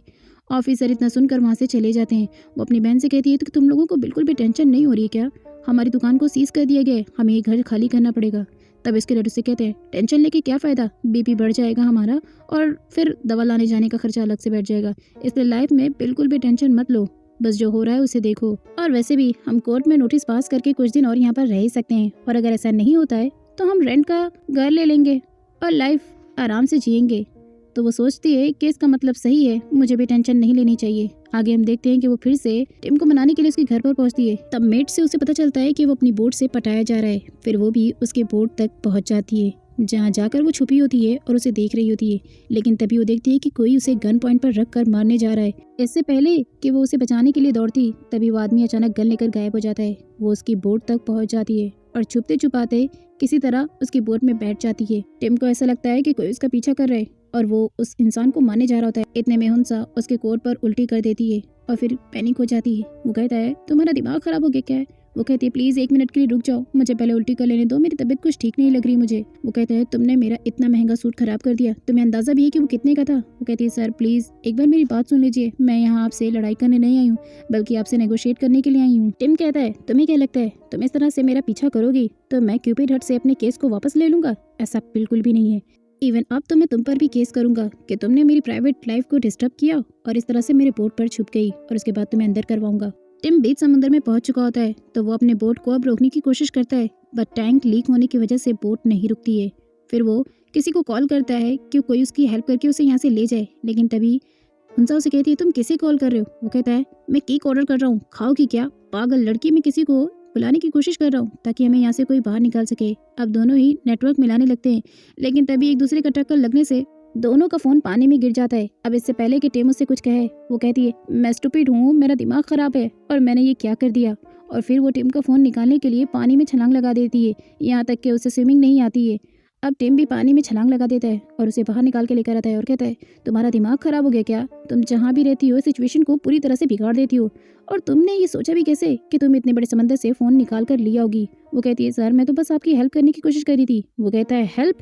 ऑफिसर इतना सुनकर वहाँ से चले जाते हैं। वो अपनी बहन से कहती है, तो तुम लोगों को बिल्कुल भी टेंशन नहीं हो रही है क्या, हमारी दुकान को सीज कर दिया गया है, हमें ये घर खाली करना पड़ेगा। तब इसके डैड से कहते हैं, टेंशन लेके क्या फ़ायदा, बीपी बढ़ जाएगा हमारा और फिर दवा लाने जाने का खर्चा अलग से बैठ जाएगा, इसलिए लाइफ में बिल्कुल भी टेंशन मत लो, बस जो हो रहा है उसे देखो। और वैसे भी हम कोर्ट में नोटिस पास करके कुछ दिन और यहाँ पर रह ही सकते हैं, और अगर ऐसा नहीं होता है तो हम रेंट का घर ले लेंगे और लाइफ आराम से जिएंगे। तो वो सोचती है कि इसका मतलब सही है, मुझे भी टेंशन नहीं लेनी चाहिए। आगे हम देखते हैं कि वो फिर से टिम को मनाने के लिए उसके घर पर पहुंचती है। तब मेट से उसे पता चलता है कि वो अपनी बोट से पटाया जा रहा है। फिर वो भी उसके बोट तक पहुंच जाती है जहाँ जाकर वो छुपी होती है और उसे देख रही होती है, लेकिन तभी वो देखती है कि कोई उसे गन पॉइंट पर रख कर मारने जा रहा है। इससे पहले कि वो उसे बचाने के लिए दौड़ती तभी वो आदमी अचानक गन लेकर गायब हो जाता है। वो उसकी बोट तक पहुंच जाती है और छुपते छुपाते किसी तरह उसकी बोट में बैठ जाती है। टिम को ऐसा लगता है कि कोई उसका पीछा कर रहा है और वो उस इंसान को मारने जा रहा होता है। इतने में हुंसा उसके कोट पर उल्टी कर देती है और फिर पैनिक हो जाती है। वो कहता है, तुम्हारा दिमाग खराब हो गया क्या है। वो कहती है, प्लीज 1 मिनट के लिए रुक जाओ, मुझे पहले उल्टी कर लेने दो, मेरी तबीयत कुछ ठीक नहीं लग रही मुझे। वो कहता है, तुमने मेरा इतना महंगा सूट खराब कर दिया, तुम्हें अंदाजा भी है कि वो कितने का था। वो कहती है, सर प्लीज एक बार मेरी बात सुन लीजिए, मैं यहाँ आपसे लड़ाई करने नहीं आई हूँ, बल्कि आपसे नेगोशिएट करने के लिए आई हूँ। टिम कहता है, तुम्हें क्या लगता है तुम इस तरह से मेरा पीछा करोगी तो मैं क्यूपिड हट से अपने केस को वापस ले लूंगा? ऐसा बिल्कुल भी नहीं है। इवन अब तो मैं तुम पर भी केस करूंगा कि तुमने मेरी प्राइवेट लाइफ को डिस्टर्ब किया और इस तरह से मेरे बोट पर छुप गई, और उसके बाद तुम्हें अंदर करवाऊंगा। टिम बीच समुद्र में पहुंच चुका होता है तो वो अपने बोट को अब रोकने की कोशिश करता है, बट टैंक लीक होने की वजह से बोट नहीं रुकती है। फिर वो किसी को कॉल करता है कि कोई उसकी हेल्प करके उसे यहाँ से ले जाए, लेकिन तभी हुंसा उसे कहती है, तुम किसे कॉल कर रहे हो? वो कहता है, मैं केक ऑर्डर कर रहा हूँ, खाओगी क्या? पागल लड़की, मैं किसी को बुलाने की कोशिश कर रहा हूँ ताकि हमें यहाँ से कोई बाहर निकाल सके। अब दोनों ही नेटवर्क मिलाने लगते हैं, लेकिन तभी एक दूसरे का टक्कर लगने से दोनों का फोन पानी में गिर जाता है। अब इससे पहले कि टिम उससे कुछ कहे, वो कहती है, मैं स्टूपिड हूँ, मेरा दिमाग खराब है और मैंने ये क्या कर दिया। और फिर वो टिम का फोन निकालने के लिए पानी में छलांग लगा देती है, यहाँ तक कि उसे स्विमिंग नहीं आती है। अब टिम भी पानी में छलांग लगा देता है और उसे बाहर निकाल के लेकर आता है और कहता है, तुम्हारा दिमाग खराब हो गया क्या? तुम जहाँ भी रहती हो सिचुएशन को पूरी तरह से बिगाड़ देती हो, और तुमने ये सोचा भी कैसे कि तुम इतने बड़े समंदर से फोन निकाल कर लिया होगी? वो कहती है, सर मैं तो बस आपकी हेल्प करने की कोशिश कर रही थी। वो कहता है, हेल्प?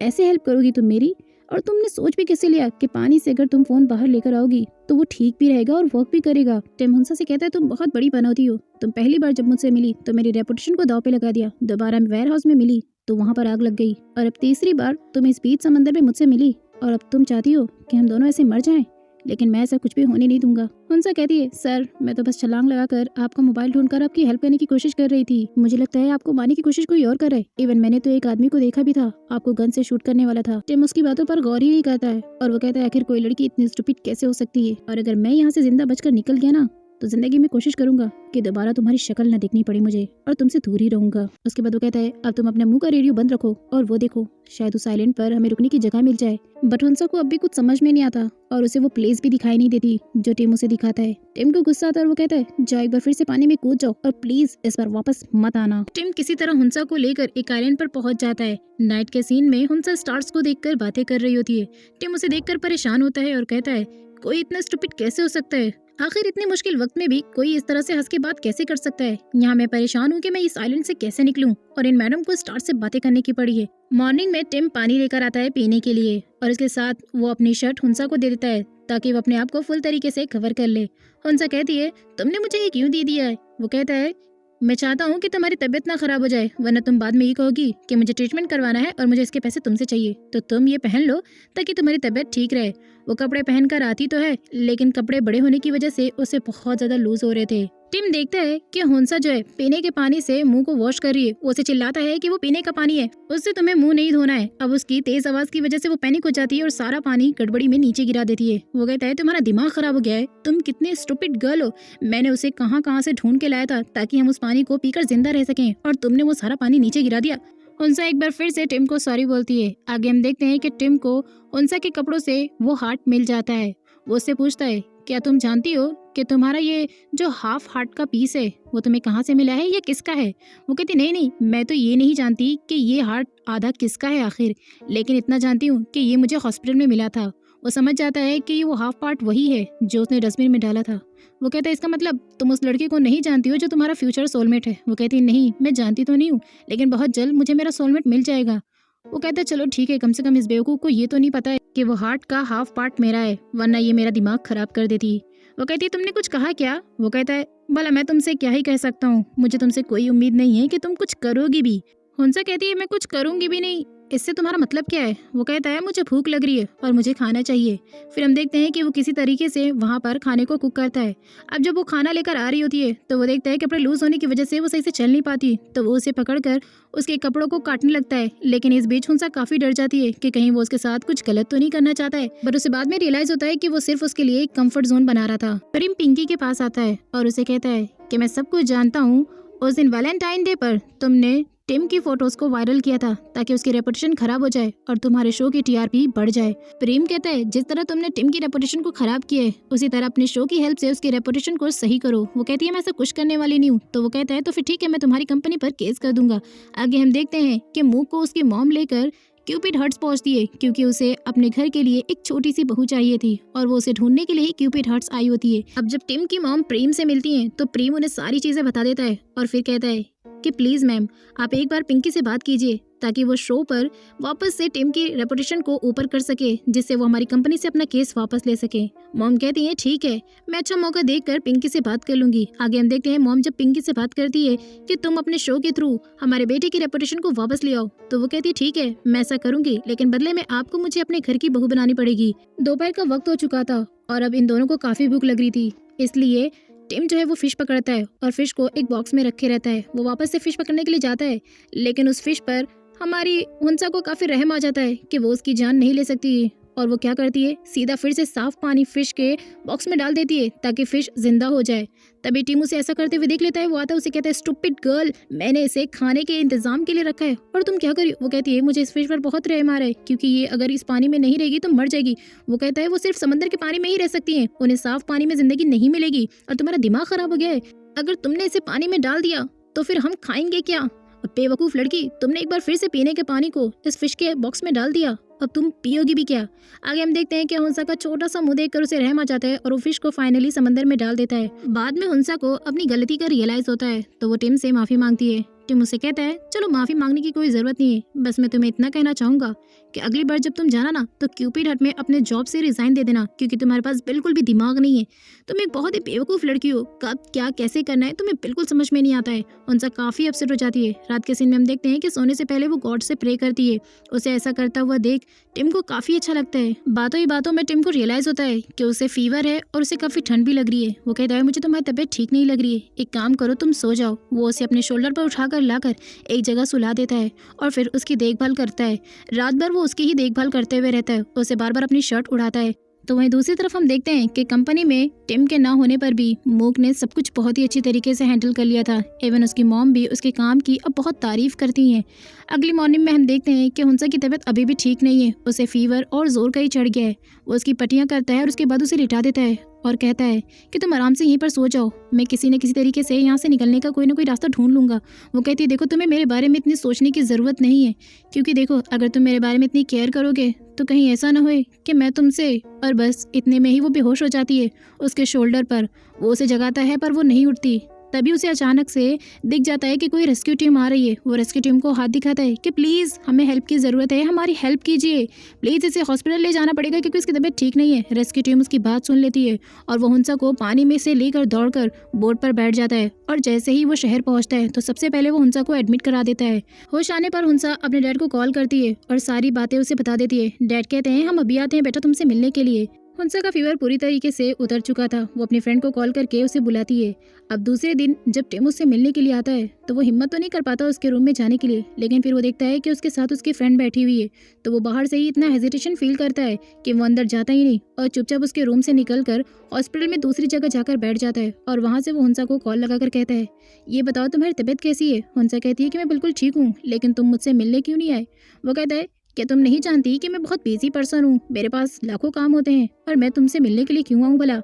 ऐसे हेल्प करोगी तुम मेरी? और तुमने सोच भी कैसे लिया कि पानी से अगर तुम फोन बाहर लेकर आओगी तो वो ठीक भी रहेगा और वर्क भी करेगा? टिम हुंसा से कहता है, तुम बहुत बड़ी बनौती हो, तुम पहली बार जब मुझसे मिली तो मेरी रेपुटेशन को दांव पे लगा दिया, दोबारा वेयर हाउस में मिली तो वहाँ पर आग लग गई, और अब तीसरी बार तुम इस बीच समंदर में मुझसे मिली और अब तुम चाहती हो कि हम दोनों ऐसे मर जाएं, लेकिन मैं ऐसा कुछ भी होने नहीं दूंगा। हुंसा कहती है, सर मैं तो बस छलांग लगाकर आपका मोबाइल ढूंढकर आपकी हेल्प करने की कोशिश कर रही थी, मुझे लगता है आपको मारने की कोशिश कोई और कर रहा है। इवन मैंने तो एक आदमी को देखा भी था, आपको गन से शूट करने वाला था। टिम उसकी बातों पर गौर ही नहीं करता है और वो कहता है, आखिर कोई लड़की इतनी स्टूपिड कैसे हो सकती है, और अगर मैं यहाँ से जिंदा बचकर निकल गया ना तो जिंदगी में कोशिश करूंगा कि दोबारा तुम्हारी शक्ल न दिखनी पड़े मुझे और तुमसे दूर ही रहूंगा। उसके बाद वो कहता है, अब तुम अपने मुंह का रेडियो बंद रखो और वो देखो, शायद उस आइलैंड पर हमें रुकने की जगह मिल जाए। बट हुंसा को अब भी कुछ समझ में नहीं आता और उसे वो प्लेस भी दिखाई नहीं देती जो टिम उसे दिखाता है। टिम को गुस्सा आता है और वो कहता है, जाओ एक बार फिर से पानी में कूद जाओ और प्लीज इस बार वापस मत आना। टिम किसी तरह हुंसा को लेकर एक आइलैंड पर पहुंच जाता है। नाइट के सीन में हुंसा स्टार्स को देखकर बातें कर रही होती है। टिम उसे देखकर परेशान होता है और कहता है, कोई इतना स्टूपिड कैसे हो सकता है? आखिर इतने मुश्किल वक्त में भी कोई इस तरह से हंस के बात कैसे कर सकता है। यहाँ मैं परेशान हूँ कि मैं इस आइलैंड से कैसे निकलूँ और इन मैडम को स्टार्ट से बातें करने की पड़ी है। मॉर्निंग में टिम पानी लेकर आता है पीने के लिए और इसके साथ वो अपनी शर्ट हुंसा को दे देता है ताकि वो अपने आप को फुल तरीके से कवर कर ले। हुंसा कहती है, तुमने मुझे ये क्यों दे दिया है? वो कहता है, मैं चाहता हूँ कि तुम्हारी तबीयत ना खराब हो जाए, वरना तुम बाद में ये कहोगी कि मुझे ट्रीटमेंट करवाना है और मुझे इसके पैसे तुमसे चाहिए, तो तुम ये पहन लो ताकि तुम्हारी तबीयत ठीक रहे। वो कपड़े पहनकर आती तो है, लेकिन कपड़े बड़े होने की वजह से उसे बहुत ज्यादा लूज हो रहे थे। टिम देखता है कि हुंसा जो है पीने के पानी से मुंह को वॉश कर रही है। वो उसे चिल्लाता है कि वो पीने का पानी है, उससे तुम्हें मुंह नहीं धोना है। अब उसकी तेज आवाज की वजह से वो पैनिक हो जाती है और सारा पानी गड़बड़ी में नीचे गिरा देती है। वो कहता है, तुम्हारा दिमाग खराब हो गया है, तुम कितने स्टूपिड गर्ल हो। मैंने उसे कहाँ कहाँ से ढूंढ के लाया था ताकि हम उस पानी को पीकर जिंदा रह सकें, और तुमने वो सारा पानी नीचे गिरा दिया। हुंसा एक बार फिर से टिम को सॉरी बोलती है। आगे हम देखते हैं कि टिम को हुंसा के कपड़ों से वो हार्ट मिल जाता है। वो उससे पूछता है, क्या तुम जानती हो कि तुम्हारा ये जो हाफ हार्ट का पीस है वो तुम्हें कहाँ से मिला है या किसका है? वो कहती, नहीं नहीं, मैं तो ये नहीं जानती कि ये हार्ट आधा किसका है आखिर, लेकिन इतना जानती हूँ कि ये मुझे हॉस्पिटल में मिला था। वो समझ जाता है कि वो हाफ पार्ट वही है जो उसने डस्टबिन में डाला था। वो कहता है, इसका मतलब तुम उस लड़के को नहीं जानती हो जो तुम्हारा फ्यूचर सोलमेट है? वो कहती है, नहीं, मैं जानती तो नहीं हूँ, लेकिन बहुत जल्द मुझे मेरा सोलमेट मिल जाएगा। वो कहता है, चलो ठीक है, कम से कम इस बेवकूफ़ को ये तो नहीं पता है कि वो हार्ट का हाफ पार्ट मेरा है, वरना ये मेरा दिमाग खराब कर देती। वो कहती है, तुमने कुछ कहा क्या? वो कहता है, भला मैं तुमसे क्या ही कह सकता हूँ, मुझे तुमसे कोई उम्मीद नहीं है कि तुम कुछ करोगी भी। हुंसा कहती है, मैं कुछ करूंगी भी नहीं, इससे तुम्हारा मतलब क्या है? वो कहता है, मुझे भूख लग रही है और मुझे खाना चाहिए। फिर हम देखते हैं कि वो किसी तरीके से वहाँ पर खाने को कुक करता है। अब जब वो खाना लेकर आ रही होती है तो वो देखता है कपड़े लूज होने की वजह से वो सही से चल नहीं पाती, तो वो उसे पकड़कर उसके कपड़ों को काटने लगता है। लेकिन इस बीच हुंसा काफी डर जाती है कि कहीं वो उसके साथ कुछ गलत तो नहीं करना चाहता है, पर उसे बाद में रियलाइज होता है कि वो सिर्फ उसके लिए एक कंफर्ट जोन बना रहा था। प्रेम पिंकी के पास आता है और उसे कहता है कि मैं सब कुछ जानता हूँ, उस दिन वैलेंटाइन डे पर तुमने टिम की फोटोज को वायरल किया था ताकि उसकी रेपुटेशन खराब हो जाए और तुम्हारे शो की टीआरपी बढ़ जाए। प्रेम कहता है, जिस तरह तुमने टिम की रेपुटेशन को खराब किया है, उसी तरह अपने शो की हेल्प से उसकी रेपुटेशन को सही करो। वो कहती है, मैं ऐसा कुछ करने वाली नहीं हूँ। तो वो कहता है, तो फिर ठीक है, मैं तुम्हारी कंपनी पर केस कर दूंगा। आगे हम देखते हैं कि मूक को उसकी मॉम लेकर क्यूपिड हट्स पहुंचती है क्योंकि उसे अपने घर के लिए एक छोटी सी बहू चाहिए थी और वो उसे ढूंढने के लिए ही क्यूपिड हट्स आई होती है। अब जब टिम की मॉम प्रेम से मिलती है तो प्रेम उन्हें सारी चीजें बता देता है और फिर कहता है कि प्लीज मैम, आप एक बार पिंकी से बात कीजिए ताकि वो शो पर वापस से टिम की रेपुटेशन को ऊपर कर सके, जिससे वो हमारी कंपनी से अपना केस वापस ले सके। मॉम कहती है, ठीक है, मैं अच्छा मौका देखकर पिंकी से बात कर लूंगी। आगे हम देखते हैं मॉम जब पिंकी से बात करती है कि तुम अपने शो के थ्रू हमारे बेटे की रेपुटेशन को वापस ले आओ, तो वो कहती है, ठीक है, मैं ऐसा करूंगी, लेकिन बदले में आपको मुझे अपने घर की बहू बनानी पड़ेगी। दोपहर का वक्त हो चुका था और अब इन दोनों को काफी भूख लग रही थी, इसलिए टिम जो है वो फिश पकड़ता है और फिश को एक बॉक्स में रखे रहता है। वो वापस से फिश पकड़ने के लिए जाता है, लेकिन उस फिश पर हमारी हुंसा को काफी रहम आ जाता है कि वो उसकी जान नहीं ले सकती और वो क्या करती है, सीधा फिर से साफ पानी फिश के बॉक्स में डाल देती है ताकि फिश जिंदा हो जाए। तभी टीम उसे ऐसा करते हुए देख लेता है। वो आता है, उसे कहता है, स्टूपिड गर्ल, मैंने इसे खाने के इंतजाम के लिए रखा है और तुम क्या करी? वो कहती है, मुझे इस फिश पर बहुत रहम आ रहा है क्योंकि ये अगर इस पानी में नहीं रहेगी तो मर जाएगी। वो कहता है, वो सिर्फ समंदर के पानी में ही रह सकती है, उन्हें साफ पानी में जिंदगी नहीं मिलेगी और तुम्हारा दिमाग खराब हो गया है। अगर तुमने इसे पानी में डाल दिया तो फिर हम खाएंगे क्या? बेवकूफ लड़की, तुमने एक बार फिर से पीने के पानी को इस फिश के बॉक्स में डाल दिया, अब तुम पियोगी भी क्या? आगे हम देखते हैं कि हुंसा का छोटा सा मुंह देखकर उसे रहम आ जाता है और वो फिश को फाइनली समंदर में डाल देता है। बाद में हुंसा को अपनी गलती का रियलाइज होता है तो वो टिम से माफी मांगती है। टिम उसे कहता है, चलो माफी मांगने की कोई जरूरत नहीं है, बस मैं तुम्हें इतना कहना चाहूंगा कि अगली बार जब तुम जाना ना तो क्यूपिड हट में अपने जॉब से रिजाइन दे देना क्योंकि तुम्हारे पास बिल्कुल भी दिमाग नहीं है। तुम एक बहुत ही बेवकूफ लड़की हो, कब क्या कैसे करना है तुम्हें बिल्कुल समझ में नहीं आता है। हुंसा काफी अपसेट हो जाती है। रात के सीन में हम देखते हैं कि सोने से पहले वो गॉड से प्रे करती है। उसे ऐसा करता हुआ देख टिम को काफी अच्छा लगता है। बातों ही बातों में टिम को रियलाइज होता है कि उसे फीवर है और उसे काफी ठंड भी लग रही है। वो कहता है, मुझे तुम्हारी तबीयत ठीक नहीं लग रही है, एक काम करो, तुम सो जाओ। वो उसे अपने शोल्डर पर उठाकर लाकर एक जगह सुला देता है और फिर उसकी देखभाल करता है। रात भर वो उसकी ही देखभाल करते हुए रहता है, उसे बार बार अपनी शर्ट उड़ाता है। तो वहीं दूसरी तरफ हम देखते हैं कि कंपनी में टिम के ना होने पर भी मूक ने सब कुछ बहुत ही अच्छी तरीके से हैंडल कर लिया था। इवन उसकी मॉम भी उसके काम की अब बहुत तारीफ करती हैं। अगली मॉर्निंग में हम देखते हैं कि हुंसा की तबीयत अभी भी ठीक नहीं है, उसे फीवर और जोर का ही चढ़ गया है। वो उसकी पट्टियां करता है और उसके बाद उसे लिटा देता है और कहता है कि तुम आराम से यहीं पर सो जाओ, मैं किसी न किसी तरीके से यहाँ से निकलने का कोई ना कोई रास्ता ढूंढ लूँगा। वो कहती है देखो तुम्हें मेरे बारे में इतनी सोचने की ज़रूरत नहीं है, क्योंकि देखो अगर तुम मेरे बारे में इतनी केयर करोगे तो कहीं ऐसा ना होए कि मैं तुमसे, और बस इतने में ही वो बेहोश हो जाती है उसके शोल्डर पर। वो उसे जगाता है पर वो नहीं उठती। तभी उसे अचानक से दिख जाता है कि कोई रेस्क्यू टीम आ रही है। वो रेस्क्यू टीम को हाथ दिखाता है कि प्लीज़ हमें हेल्प की ज़रूरत है, हमारी हेल्प कीजिए, प्लीज़ इसे हॉस्पिटल ले जाना पड़ेगा क्योंकि उसकी तबीयत ठीक नहीं है। रेस्क्यू टीम उसकी बात सुन लेती है और वो हुंसा को पानी में से लेकर दौड़कर बोट पर बैठ जाता है। और जैसे ही वो शहर पहुंचता है तो सबसे पहले वो हुंसा को एडमिट करा देता है। होश आने पर हुंसा अपने डैड को कॉल करती है और सारी बातें उसे बता देती है। डैड कहते हैं हम अभी आते हैं बेटा तुमसे मिलने के लिए। हुंसा का फीवर पूरी तरीके से उतर चुका था। वो अपने फ्रेंड को कॉल करके उसे बुलाती है। अब दूसरे दिन जब टिम उससे मिलने के लिए आता है तो वो हिम्मत तो नहीं कर पाता उसके रूम में जाने के लिए, लेकिन फिर वो देखता है कि उसके साथ उसकी फ्रेंड बैठी हुई है। तो वो बाहर से ही इतना हेजिटेशन फील करता है कि वो अंदर जाता ही नहीं और चुपचाप उसके रूम से निकलकर हॉस्पिटल में दूसरी जगह जाकर बैठ जाता है। और वहाँ से वो हुंसा को कॉल लगाकर कहता है ये बताओ तुम्हारी तबीयत कैसी है। हुंसा कहती है कि मैं बिल्कुल ठीक हूँ, लेकिन तुम मुझसे मिलने क्यों नहीं आए। वो कहता है क्या तुम नहीं जानती कि मैं बहुत बिजी पर्सन हूँ, मेरे पास लाखों काम होते हैं, और मैं तुमसे मिलने के लिए क्यों आऊँ भला।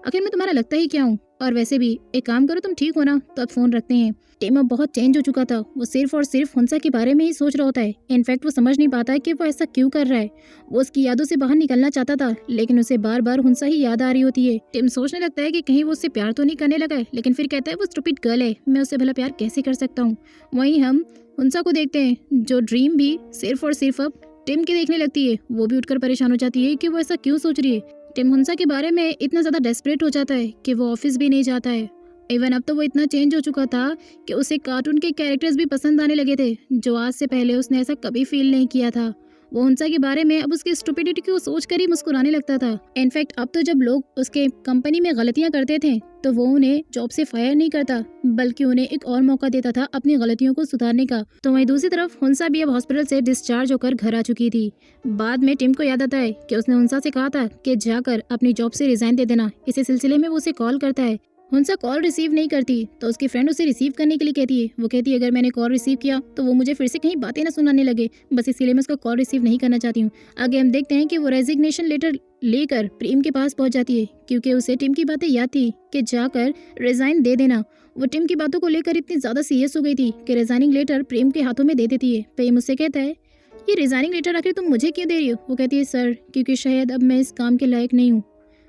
आखिर मैं तुम्हारा लगता ही क्या हूँ। और वैसे भी एक काम करो तुम ठीक हो ना। तो अब फोन रखते हैं। टिम अब बहुत चेंज हो चुका था। वो सिर्फ और सिर्फ हुंसा के बारे में ही सोच रहा होता है। इनफैक्ट वो समझ नहीं पाता है कि वो ऐसा क्यों कर रहा है। वो उसकी यादों से बाहर निकलना चाहता था, लेकिन उसे बार बार हुंसा ही याद आ रही होती है। टिम सोचने लगता है कि कहीं वो उससे प्यार तो नहीं करने लगा है, लेकिन फिर कहता है वो स्टूपिड गर्ल है, मैं उससे भला प्यार कैसे कर सकता हूँ। वहीं हम हुंसा को देखते हैं जो ड्रीम भी सिर्फ और सिर्फ अब टिम की देखने लगती है। वो भी उठकर परेशान हो जाती है कि वो ऐसा क्यों सोच रही है। टिम हुंसा के बारे में इतना ज़्यादा डेस्परेट हो जाता है कि वो ऑफिस भी नहीं जाता है। इवन अब तो वो इतना चेंज हो चुका था कि उसे कार्टून के कैरेक्टर्स भी पसंद आने लगे थे, जो आज से पहले उसने ऐसा कभी फील नहीं किया था। वो हुंसा के बारे में अब उसकी स्टुपिडिटी को सोचकर ही मुस्कुराने लगता था। इनफैक्ट अब तो जब लोग उसके कंपनी में गलतियां करते थे तो वो उन्हें जॉब से फायर नहीं करता, बल्कि उन्हें एक और मौका देता था अपनी गलतियों को सुधारने का। तो वहीं दूसरी तरफ हुंसा भी अब हॉस्पिटल से डिस्चार्ज होकर घर आ चुकी थी। बाद में टिम को याद आता है कि उसने हुंसा से कहा था कि जाकर अपनी जॉब से रिजाइन दे देना। इसी सिलसिले में वो उसे कॉल करता है। हुंसा कॉल रिसीव नहीं करती तो उसकी फ्रेंड उसे रिसीव करने के लिए कहती है। वो कहती है अगर मैंने कॉल रिसीव किया तो वो मुझे फिर से कहीं बातें ना सुनाने लगे, बस इसलिए मैं उसका कॉल रिसीव नहीं करना चाहती हूँ। आगे हम देखते हैं कि वो रेजिग्नेशन लेटर लेकर प्रेम के पास पहुंच जाती है, क्योंकि उसे टिम की बातें याद थी कि जाकर रिजाइन दे देना। वो टिम की बातों को लेकर इतनी ज्यादा सीरियस हो गई थी कि रिजाइनिंग लेटर प्रेम के हाथों में दे देती है। प्रेम उससे कहता है ये रिजाइनिंग लेटर आखिर तुम मुझे क्यों दे रही हो। वो कहती है सर क्योंकि शायद अब मैं इस काम के लायक नहीं हूँ।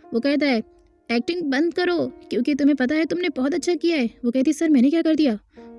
वो कहता है एक्टिंग बंद करो क्योंकि तुम्हें पता है तुमने बहुत अच्छा किया है। वो कहती है सर मैंने क्या कर दिया।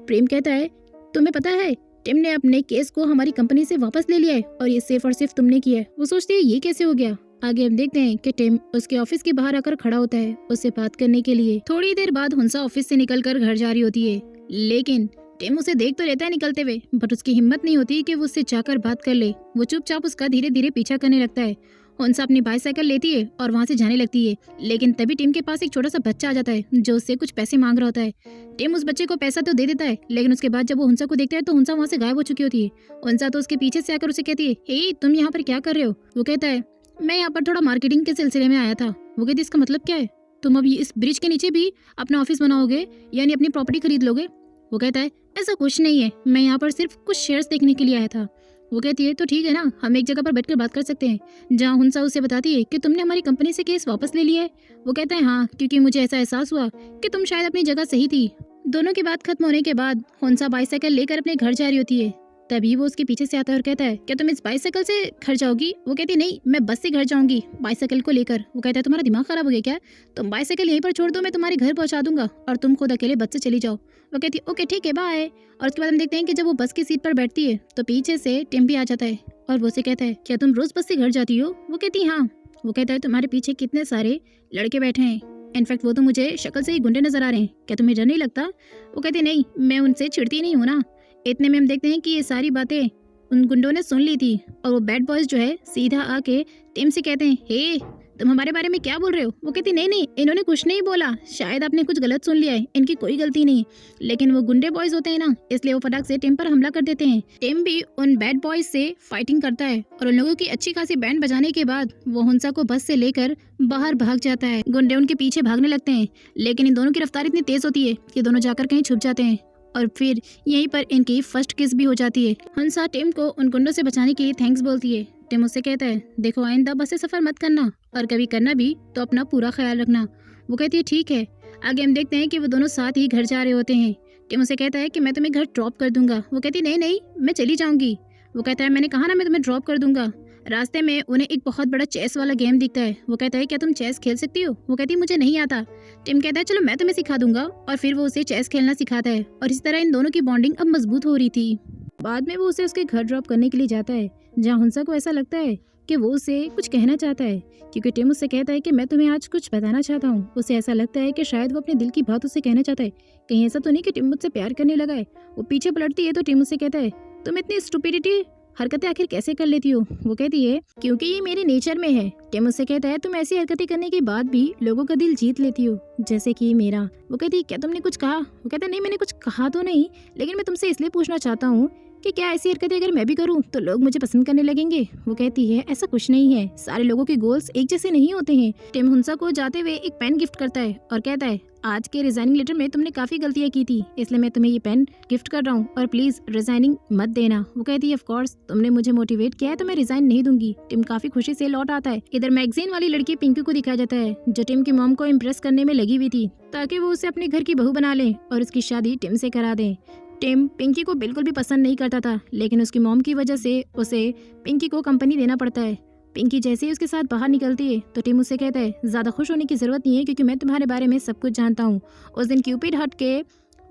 प्रेम कहता है तुम्हें पता है टिम ने अपने केस को हमारी कंपनी से वापस ले लिया है और ये सिर्फ और सिर्फ तुमने किया है। वो सोचती है ये कैसे हो गया। आगे हम देखते हैं कि टिम उसके ऑफिस के बाहर आकर खड़ा होता है उससे बात करने के लिए। थोड़ी देर बाद हुंसा ऑफिस से निकलकर घर जा रही होती है, लेकिन टिम उसे देख तो लेता है निकलते हुए, बट उसकी हिम्मत नहीं होती कि वो उससे जाकर बात कर ले। वो चुपचाप उसका धीरे धीरे पीछा करने लगता है। हुंसा अपनी बाइसाइकिल लेती है और वहाँ से जाने लगती है, लेकिन तभी टिम के पास एक छोटा सा बच्चा आ जाता है जो उससे कुछ पैसे मांग रहा होता है। टिम उस बच्चे को पैसा तो दे देता है, लेकिन उसके बाद जब वो हुंसा को देखता है तो हुंसा वहाँ से गायब हो चुकी होती है। हुंसा तो उसके पीछे से आकर उसे कहती है हे तुम यहाँ पर क्या कर रहे हो। वो कहता है मैं यहाँ पर थोड़ा मार्केटिंग के सिलसिले में आया था। वो कहती है इसका मतलब क्या है, तुम अभी इस ब्रिज के नीचे भी अपना ऑफिस बनाओगे, यानी अपनी प्रॉपर्टी खरीद लोगे। वो कहता है ऐसा कुछ नहीं है, मैं यहाँ पर सिर्फ कुछ शेयर्स देखने के लिए आया था। वो कहती है तो ठीक है ना, हम एक जगह पर बैठकर बात कर सकते हैं। जहाँ हुंसा उसे बताती है कि तुमने हमारी कंपनी से केस वापस ले लिया है। वो कहता है हाँ, क्योंकि मुझे ऐसा एहसास हुआ कि तुम शायद अपनी जगह सही थी। दोनों की बात खत्म होने के बाद हुंसा बाइसाइकिल लेकर अपने घर जा रही होती है। तभी वो उसके पीछे से आता है और कहता है क्या तुम इस बाइसाइकिल से घर जाओगी। वो कहती है नहीं, मैं बस से घर जाऊंगी बाइसाइकिल को लेकर। वो कहता है तुम्हारा दिमाग खराब हो गया क्या, तुम बाइसाइकिल यहीं पर छोड़ दो, मैं तुम्हारे घर पहुंचा दूंगा और तुम खुद अकेले बस से चली जाओ। वो कहती है ओके ठीक है बाय। और उसके बाद हम देखते हैं कि जब वो बस की सीट पर बैठती है तो पीछे से टिम भी आ जाता है और वो उसे कहता है क्या तुम रोज बस से घर जाती हो। वो कहती है हाँ। वो कहता है तुम्हारे पीछे कितने सारे लड़के बैठे हैं, इनफैक्ट वो तो मुझे शक्ल से ही गुंडे नजर आ रहे हैं, क्या तुम्हें डर नहीं लगता। वो कहती नहीं, मैं उनसे छिड़ती नहीं हूँ ना। इतने में हम देखते हैं कि ये सारी बातें उन गुंडों ने सुन ली थी और वो बैड बॉयज जो है सीधा आके टिम से कहते हैं हे तुम हमारे बारे में क्या बोल रहे हो। वो कहती नहीं नहीं, इन्होंने कुछ नहीं बोला, शायद आपने कुछ गलत सुन लिया है, इनकी कोई गलती नहीं। लेकिन वो गुंडे बॉयज होते हैं ना, इसलिए वो फटाक से टिम पर हमला कर देते हैं। टिम भी उन बैड बॉयज से फाइटिंग करता है और उन लोगों की अच्छी खासी बैंड बजाने के बाद वो हुंसा को बस से लेकर बाहर भाग जाता है। गुंडे उनके पीछे भागने लगते हैं, लेकिन इन दोनों की रफ्तार इतनी तेज होती है कि दोनों जाकर कहीं छुप जाते हैं और फिर यहीं पर इनकी फर्स्ट किस भी हो जाती है। हंसा टिम को उन गुंडों से बचाने के लिए थैंक्स बोलती है। टिम उससे कहता है, देखो आइंदा बस से सफ़र मत करना, और कभी करना भी तो अपना पूरा ख्याल रखना। वो कहती है ठीक है। आगे हम देखते हैं कि वो दोनों साथ ही घर जा रहे होते हैं। टिम उसे कहता है कि मैं तुम्हें घर ड्रॉप कर दूंगा। वो कहती नहीं नहीं, मैं चली जाऊंगी। वो कहता है मैंने कहा ना मैं तुम्हें ड्रॉप कर दूंगा। रास्ते में उन्हें एक बहुत बड़ा चेस वाला गेम दिखता है। वो कहता है क्या तुम चेस खेल सकती हो? वो कहती है मुझे नहीं आता। टिम कहता है चलो मैं तुम्हें सिखा दूंगा, और फिर वो उसे चेस खेलना सिखाता है, और इस तरह इन दोनों की बॉन्डिंग अब मजबूत हो रही थी। बाद में वो उसे उसके घर ड्रॉप करने के लिए जाता है, जहाँ हुंसा को ऐसा लगता है कि वो उसे कुछ कहना चाहता है, क्योंकि टिम उससे कहता है कि मैं तुम्हें आज कुछ बताना चाहता हूँ। उसे ऐसा लगता है कि शायद वो अपने दिल की बात उसे कहना चाहता है। कहीं ऐसा तो नहीं कि टिम मुझसे प्यार करने लगा है। वो पीछे पलटती है तो टिम उससे कहता है तुम इतनी स्टुपिडिटी हरकतें आखिर कैसे कर लेती हो? वो कहती है क्योंकि ये मेरे नेचर में है। टिम उससे कहता है तुम ऐसी हरकतें करने के बाद भी लोगों का दिल जीत लेती हो, जैसे कि मेरा। वो कहती है क्या तुमने कुछ कहा? वो कहता है नहीं मैंने कुछ कहा तो नहीं, लेकिन मैं तुमसे इसलिए पूछना चाहता हूँ कि क्या ऐसी हरकतें अगर मैं भी करूं तो लोग मुझे पसंद करने लगेंगे? वो कहती है ऐसा कुछ नहीं है, सारे लोगों के गोल्स एक जैसे नहीं होते हैं। टिम हुंसा को जाते हुए एक पेन गिफ्ट करता है और कहता है आज के रिजाइनिंग लेटर में तुमने काफी गलतियां की थी, इसलिए मैं तुम्हें ये पेन गिफ्ट कर रहा हूँ, और प्लीज रिजाइनिंग मत देना। वो कहती है ऑफ कोर्स, तुमने मुझे मोटिवेट किया है तो मैं रिजाइन नहीं दूंगी। टिम काफी खुशी से लौट आता है। इधर मैगजीन वाली लड़की पिंकी को दिखाया जाता है, जो टिम की मॉम को इम्प्रेस करने में लगी हुई थी, ताकि वो उसे अपने घर की बहू बना ले और उसकी शादी टिम से करा दे। टिम पिंकी को बिल्कुल भी पसंद नहीं करता था, लेकिन उसकी मॉम की वजह से उसे पिंकी को कंपनी देना पड़ता है। पिंकी जैसे ही उसके साथ बाहर निकलती है तो टिम उसे कहता है ज्यादा खुश होने की जरूरत नहीं है, क्योंकि मैं तुम्हारे बारे में सब कुछ जानता हूँ। उस दिन क्यूपिड हट के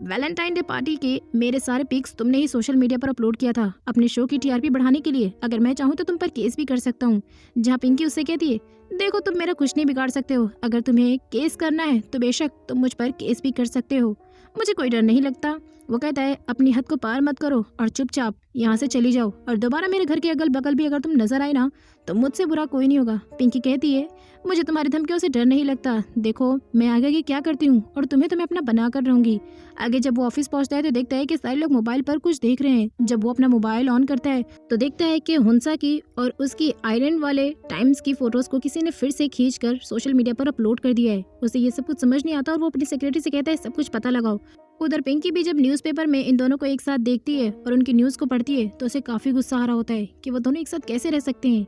वैलेंटाइन डे पार्टी के मेरे सारे पिक्स तुमने ही सोशल मीडिया पर अपलोड किया था अपने शो की टीआरपी बढ़ाने के लिए। अगर मैं चाहूँ तो तुम पर केस भी कर सकता हूँ। जहाँ पिंकी उससे कहती है देखो तुम मेरा कुछ नहीं बिगाड़ सकते हो, अगर तुम्हें केस करना है तो बेशक तुम मुझ पर केस भी कर सकते हो, मुझे कोई डर नहीं लगता। वो कहता है अपनी हद को पार मत करो और चुपचाप यहाँ से चली जाओ, और दोबारा मेरे घर के अगल बगल भी अगर तुम नजर आए ना तो मुझसे बुरा कोई नहीं होगा। पिंकी कहती है मुझे तुम्हारी धमकियों से डर नहीं लगता, देखो मैं आगे की क्या करती हूँ और तुम्हें तो मैं अपना बना कर रहूंगी। आगे जब वो ऑफिस पहुंचता है तो देखता है कि सारे लोग मोबाइल पर कुछ देख रहे हैं। जब वो अपना मोबाइल ऑन करता है तो देखता है कि हुंसा की और उसकी आयरन वाले टाइम्स की फोटोज को किसी ने फिर से खींचकर सोशल मीडिया पर अपलोड कर दिया है। उसे ये सब कुछ समझ नहीं आता और वो अपनी सेक्रेटरी से कहता है सब कुछ पता लगाओ। उधर पिंकी भी जब न्यूज़पेपर में इन दोनों को एक साथ देखती है और उनकी न्यूज़ को पढ़ती है तो उसे काफी गुस्सा आ रहा होता है कि वो दोनों एक साथ कैसे रह सकते हैं।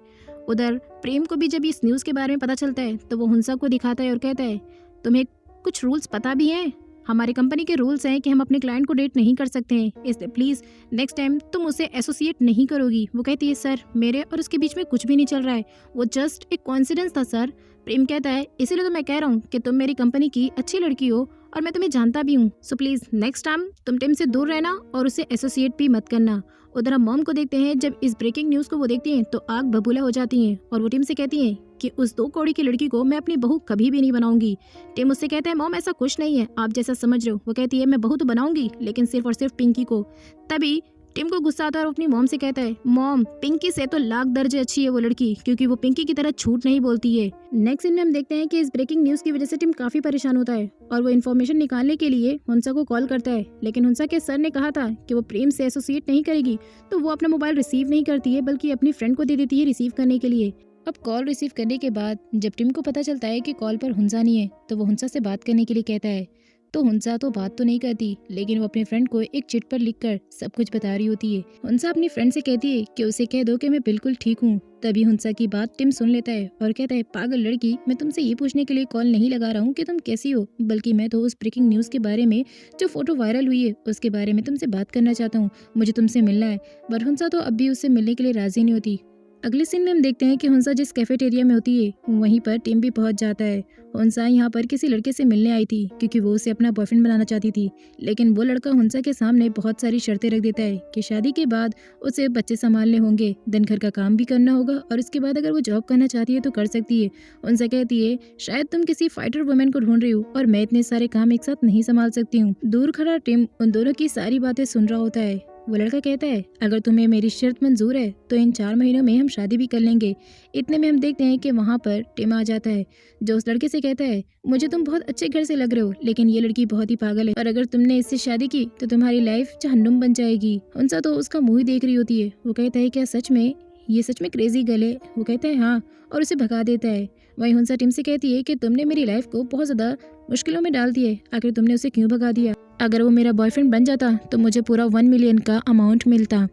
उधर प्रेम को भी जब इस न्यूज़ के बारे में पता चलता है तो वो हुंसा को दिखाता है और कहता है तुम्हें कुछ रूल्स पता भी हैं? हमारी कंपनी के रूल्स हैं कि हम अपने क्लाइंट को डेट नहीं कर सकते हैं, इसलिए प्लीज नेक्स्ट टाइम तुम उसे एसोसिएट नहीं करोगी। वो कहती है सर मेरे और उसके बीच में कुछ भी नहीं चल रहा है, वो जस्ट एक कोइंसिडेंस था सर। प्रेम कहता है इसीलिए तो मैं कह रहा हूँ कि तुम मेरी कंपनी की अच्छी लड़की हो और मैं तुम्हें जानता भी हूँ, सो प्लीज नेक्स्ट टाइम तुम टिम से दूर रहना और उसे एसोसिएट भी मत करना। उधर हम मॉम को देखते हैं, जब इस ब्रेकिंग न्यूज को वो देखती हैं तो आग बबूला हो जाती हैं और वो टिम से कहती हैं कि उस 2 कौड़ी की लड़की को मैं अपनी बहू कभी भी नहीं बनाऊंगी। टिम उससे कहता है मॉम ऐसा कुछ नहीं है, आप जैसा समझ रहे हो। वो कहती है मैं बहू तो बनाऊंगी लेकिन सिर्फ और सिर्फ पिंकी को। तभी टिम को गुस्सा आता है और अपनी मॉम से कहता है मॉम पिंकी से तो लाख दर्जे अच्छी है वो लड़की, क्योंकि वो पिंकी की तरह झूठ नहीं बोलती है। नेक्स्ट सीन में हम देखते हैं कि इस ब्रेकिंग न्यूज की वजह से टिम काफी परेशान होता है और वो इन्फॉर्मेशन निकालने के लिए हुंसा को कॉल करता है, लेकिन हुंसा के सर ने कहा था कि वो प्रेम से एसोसिएट नहीं करेगी, तो वो अपना मोबाइल रिसीव नहीं करती है बल्कि अपनी फ्रेंड को दे देती है रिसीव करने के लिए। अब कॉल रिसीव करने के बाद जब टिम को पता चलता है कि कॉल पर हुंसा नहीं है तो वो हुंसा से बात करने के लिए कहता है, तो हुंसा तो बात तो नहीं करती लेकिन वो अपनी फ्रेंड को एक चिट पर लिखकर सब कुछ बता रही होती है। हुंसा अपनी फ्रेंड से कहती है कि उसे कह दो कि मैं बिल्कुल ठीक हूँ। तभी हुंसा की बात टिम सुन लेता है और कहता है पागल लड़की, मैं तुमसे ये पूछने के लिए कॉल नहीं लगा रहा हूँ कि तुम कैसी हो, बल्कि मैं तो उस ब्रेकिंग न्यूज के बारे में जो फोटो वायरल हुई है उसके बारे में तुमसे बात करना चाहता हूँ, मुझे तुमसे मिलना है। पर हुंसा तो अब भी उससे मिलने के लिए राजी नहीं होती। अगले सीन में हम देखते हैं कि हुंसा जिस कैफेटेरिया में होती है वहीं पर टिम भी पहुंच जाता है। हुंसा यहाँ पर किसी लड़के से मिलने आई थी क्योंकि वो उसे अपना बॉयफ्रेंड बनाना चाहती थी, लेकिन वो लड़का हुंसा के सामने बहुत सारी शर्तें रख देता है कि शादी के बाद उसे बच्चे संभालने होंगे, दिन घर का काम भी करना होगा और उसके बाद अगर वो जॉब करना चाहती है तो कर सकती है। हुंसा कहती है शायद तुम किसी फाइटर वुमेन को ढूंढ रही हो और मैं इतने सारे काम एक साथ नहीं संभाल सकती हूँ। दूर खड़ा टिम उन दोनों की सारी बातें सुन रहा होता है। वो लड़का कहता है अगर तुम्हें मेरी शर्त मंजूर है तो इन 4 महीनों में हम शादी भी कर लेंगे। इतने में हम देखते हैं कि वहाँ पर टिम आ जाता है जो उस लड़के से कहता है मुझे तुम बहुत अच्छे घर से लग रहे हो, लेकिन ये लड़की बहुत ही पागल है और अगर तुमने इससे शादी की तो तुम्हारी लाइफ जहन्नुम बन जाएगी। हुंसा तो उसका मुंह ही देख रही होती है। वो कहता है क्या सच में ये सच में क्रेजी गर्ल है? वो कहता है हाँ और उसे भगा देता है। वहीं हुंसा टिम से कहती है कि तुमने मेरी लाइफ को बहुत ज्यादा मुश्किलों में डाल दिया है, आखिर तुमने उसे क्यों भगा दिया? अगर वो मेरा बॉयफ्रेंड बन जाता तो मुझे पूरा 1 मिलियन का अमाउंट मिलता।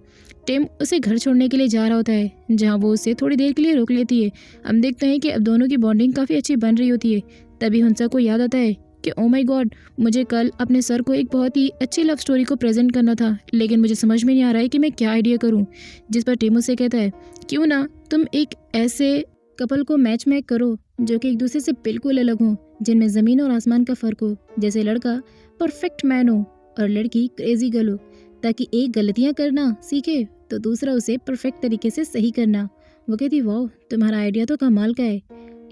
टिम उसे घर छोड़ने के लिए जा रहा होता है, जहाँ वो उसे थोड़ी देर के लिए रोक लेती है। हम देखते हैं कि अब दोनों की बॉन्डिंग काफ़ी अच्छी बन रही होती है। तभी हुंसा को याद आता है कि ओ माय गॉड, मुझे कल अपने सर को एक बहुत ही अच्छी लव स्टोरी को प्रेजेंट करना था, लेकिन मुझे समझ में नहीं आ रहा है कि मैं क्या आइडिया करूँ। जिस पर टिम उसे कहता है, क्यों ना तुम एक ऐसे कपल को मैच मेक करो जो कि एक दूसरे से बिल्कुल अलग हो, जिनमें ज़मीन और आसमान का फ़र्क हो। जैसे लड़का परफेक्ट मैन हो और लड़की क्रेजी गर्ल हो, ताकि एक गलतियाँ करना सीखे तो दूसरा उसे परफेक्ट तरीके से सही करना। वो कहती, वाह, तुम्हारा आइडिया तो कमाल का है,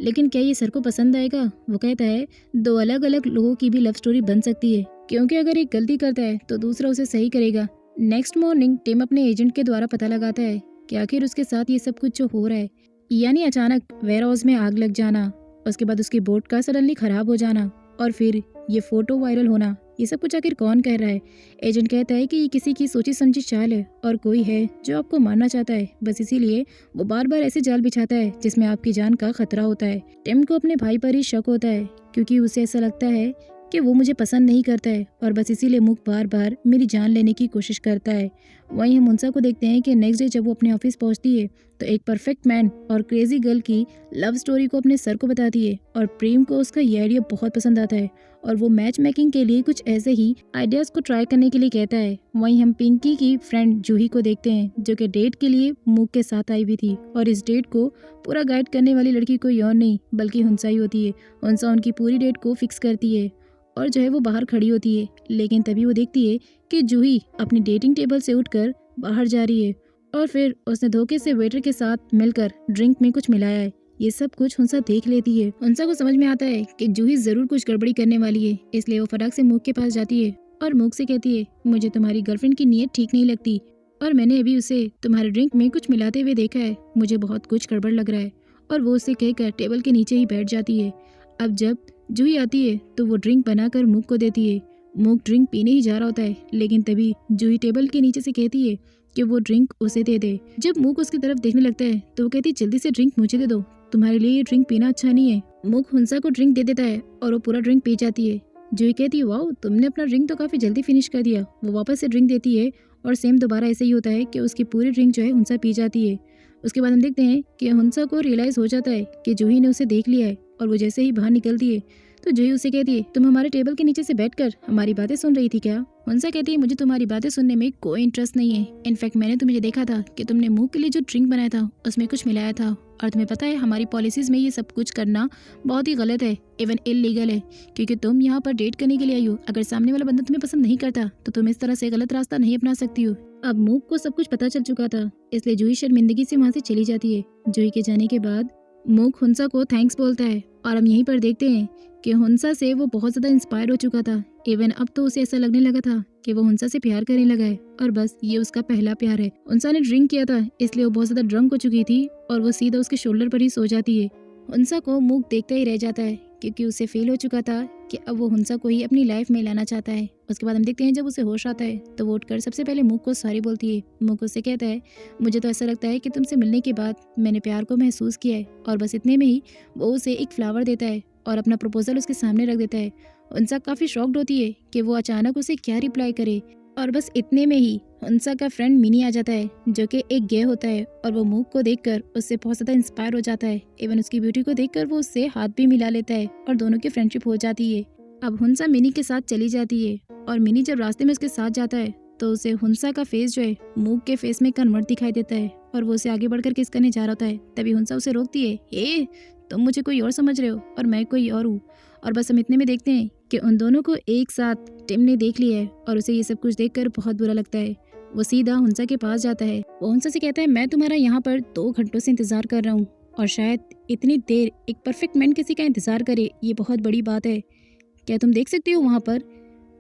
लेकिन क्या ये सर को पसंद आएगा? वो कहता है, दो अलग अलग लोगों की भी लव स्टोरी बन सकती है, क्योंकि अगर एक गलती करता है तो दूसरा उसे सही करेगा। नेक्स्ट मॉर्निंग टिम अपने एजेंट के द्वारा पता लगाता है कि आखिर उसके साथ ये सब कुछ जो हो रहा है, यानी अचानक वेयर हाउस में आग लग जाना, उसके बाद उसकी बोट का सडनली खराब हो जाना, और फिर ये फोटो वायरल होना, ये सब कुछ आखिर कौन कह रहा है? एजेंट कहता है कि ये किसी की सोची समझी चाल है और कोई है जो आपको मारना चाहता है। बस इसीलिए वो बार बार ऐसे जाल बिछाता है जिसमें आपकी जान का खतरा होता है। टिम को अपने भाई पर ही शक होता है, क्योंकि उसे ऐसा लगता है कि वो मुझे पसंद नहीं करता है और बस इसीलिए मुख बार बार मेरी जान लेने की कोशिश करता है। वहीं हम उनसा को देखते हैं कि नेक्स्ट डे जब वो अपने ऑफिस पहुंचती है तो एक परफेक्ट मैन और क्रेजी गर्ल की लव स्टोरी को अपने सर को बताती है, और प्रेम को उसका ये आइडिया बहुत पसंद आता है और वो मैच मेकिंग के लिए कुछ ऐसे ही आइडियाज को ट्राई करने के लिए कहता है। वहीं हम पिंकी की फ्रेंड जूही को देखते हैं, जो कि डेट के लिए मूक के साथ आई हुई थी, और इस डेट को पूरा गाइड करने वाली लड़की कोई और नहीं बल्कि हुंसा ही होती है। हुंसा उनकी पूरी डेट को फिक्स करती है और जो है वो बाहर खड़ी होती है, लेकिन तभी वो देखती है कि जूही अपनी डेटिंग टेबल से उठकर बाहर जा रही है और फिर उसने धोखे से वेटर के साथ मिलकर ड्रिंक में कुछ मिलाया है। ये सब कुछ हुंसा देख लेती है। हुंसा को समझ में आता है कि जूही जरूर कुछ गड़बड़ी करने वाली है, इसलिए वो फटाक से मूक के पास जाती है और मूक से कहती है, मुझे तुम्हारी गर्लफ्रेंड की नीयत ठीक नहीं लगती और मैंने अभी उसे तुम्हारे ड्रिंक में कुछ मिलाते हुए देखा है, मुझे बहुत कुछ गड़बड़ लग रहा है। और वो उसे कहकर टेबल के नीचे ही बैठ जाती है। अब जब जूही आती है तो वो ड्रिंक बनाकर मूक को देती है। मूक ड्रिंक पीने ही जा रहा होता है, लेकिन तभी जूही टेबल के नीचे से कहती है कि वो ड्रिंक उसे दे दे। जब मूक उसकी तरफ देखने लगता है तो वो कहती है, जल्दी से ड्रिंक मुझे दे दो, तुम्हारे लिए ये ड्रिंक पीना अच्छा नहीं है। मूक हुंसा को ड्रिंक दे देता है और वो पूरा ड्रिंक पी जाती है। जूही कहती है, वाओ, तुमने अपना ड्रिंक तो काफी जल्दी फिनिश कर दिया। वो वापस से ड्रिंक देती है और सेम दोबारा ऐसे ही होता है कि उसकी पूरी ड्रिंक जो है हुंसा पी जाती है। उसके बाद हम देखते हैं कि हुंसा को रियलाइज हो जाता है कि जूही ने उसे देख लिया है, और वो जैसे ही बाहर निकलती है तो जूही उसे कहती है, तुम हमारे टेबल के नीचे से बैठकर हमारी बातें सुन रही थी क्या? हुंसा कहती है, मुझे तुम्हारी बातें सुनने में कोई इंटरेस्ट नहीं है। इनफैक्ट मैंने तुम्हें देखा था कि तुमने मुंह के लिए जो ड्रिंक बनाया था उसमें कुछ मिलाया था, और तुम्हें पता है हमारी पॉलिसीज में ये सब कुछ करना बहुत ही गलत है, इवन इलीगल है, क्योंकि तुम यहाँ पर डेट करने के लिए आई हो। अगर सामने वाला बंदा तुम्हें पसंद नहीं करता तो तुम इस तरह से गलत रास्ता नहीं अपना सकती हो। अब मूक को सब कुछ पता चल चुका था, इसलिए जूही शर्मिंदगी से वहाँ से चली जाती है। जूही के जाने के बाद मूक हुंसा को थैंक्स बोलता है, और हम यहीं पर देखते हैं कि हुंसा से वो बहुत ज़्यादा इंस्पायर हो चुका था। इवन अब तो उसे ऐसा लगने लगा था कि वो हुंसा से प्यार करने लगा है, और बस ये उसका पहला प्यार है। हुंसा ने ड्रिंक किया था, इसलिए वो बहुत ज़्यादा ड्रंक हो चुकी थी और वो सीधा उसके शोल्डर पर ही सो जाती है। हुंसा को मूक देखता ही रह जाता है, क्योंकि उसे फील हो चुका था कि अब वो हुंसा को ही अपनी लाइफ में लाना चाहता है। उसके बाद हम देखते हैं जब उसे होश आता है तो वो उठकर सबसे पहले मूक को सॉरी बोलती है। मूक उससे कहता है, मुझे तो ऐसा लगता है कि तुमसे मिलने के बाद मैंने प्यार को महसूस किया है, और बस इतने में ही वो उसे एक फ्लावर देता है और अपना प्रपोजल उसके सामने रख देता है। हुंसा काफ़ी शॉक्ड होती है कि वो अचानक उसे क्या रिप्लाई करे, और बस इतने में ही हुंसा का फ्रेंड मिनी आ जाता है, जो कि एक गे होता है, और वो मूक को देखकर उससे बहुत ज़्यादा इंस्पायर हो जाता है। इवन उसकी ब्यूटी को देखकर वो उससे हाथ भी मिला लेता है और दोनों की फ्रेंडशिप हो जाती है। अब हुंसा मिनी के साथ चली जाती है, और मिनी जब रास्ते में उसके साथ जाता है तो उसे हुंसा का फेस जो है मूक के फेस में कन्वर्ट दिखाई देता है, और वो उसे आगे बढ़कर किस करने जा रहा होता है। तभी हुंसा उसे रोकती है, ए तुम मुझे कोई और समझ रहे हो और मैं कोई और हूँ। और बस हम इतने में देखते हैं कि उन दोनों को एक साथ टिम ने देख लिया है, और उसे ये सब कुछ देखकर बहुत बुरा लगता है। वो सीधा हुंसा के पास जाता है। वो हुंसा से कहता है, मैं तुम्हारा यहाँ पर 2 घंटों से इंतजार कर रहा हूँ, और शायद इतनी देर एक परफेक्ट मैन किसी का इंतजार करे ये बहुत बड़ी बात है। क्या तुम देख सकती हो वहाँ पर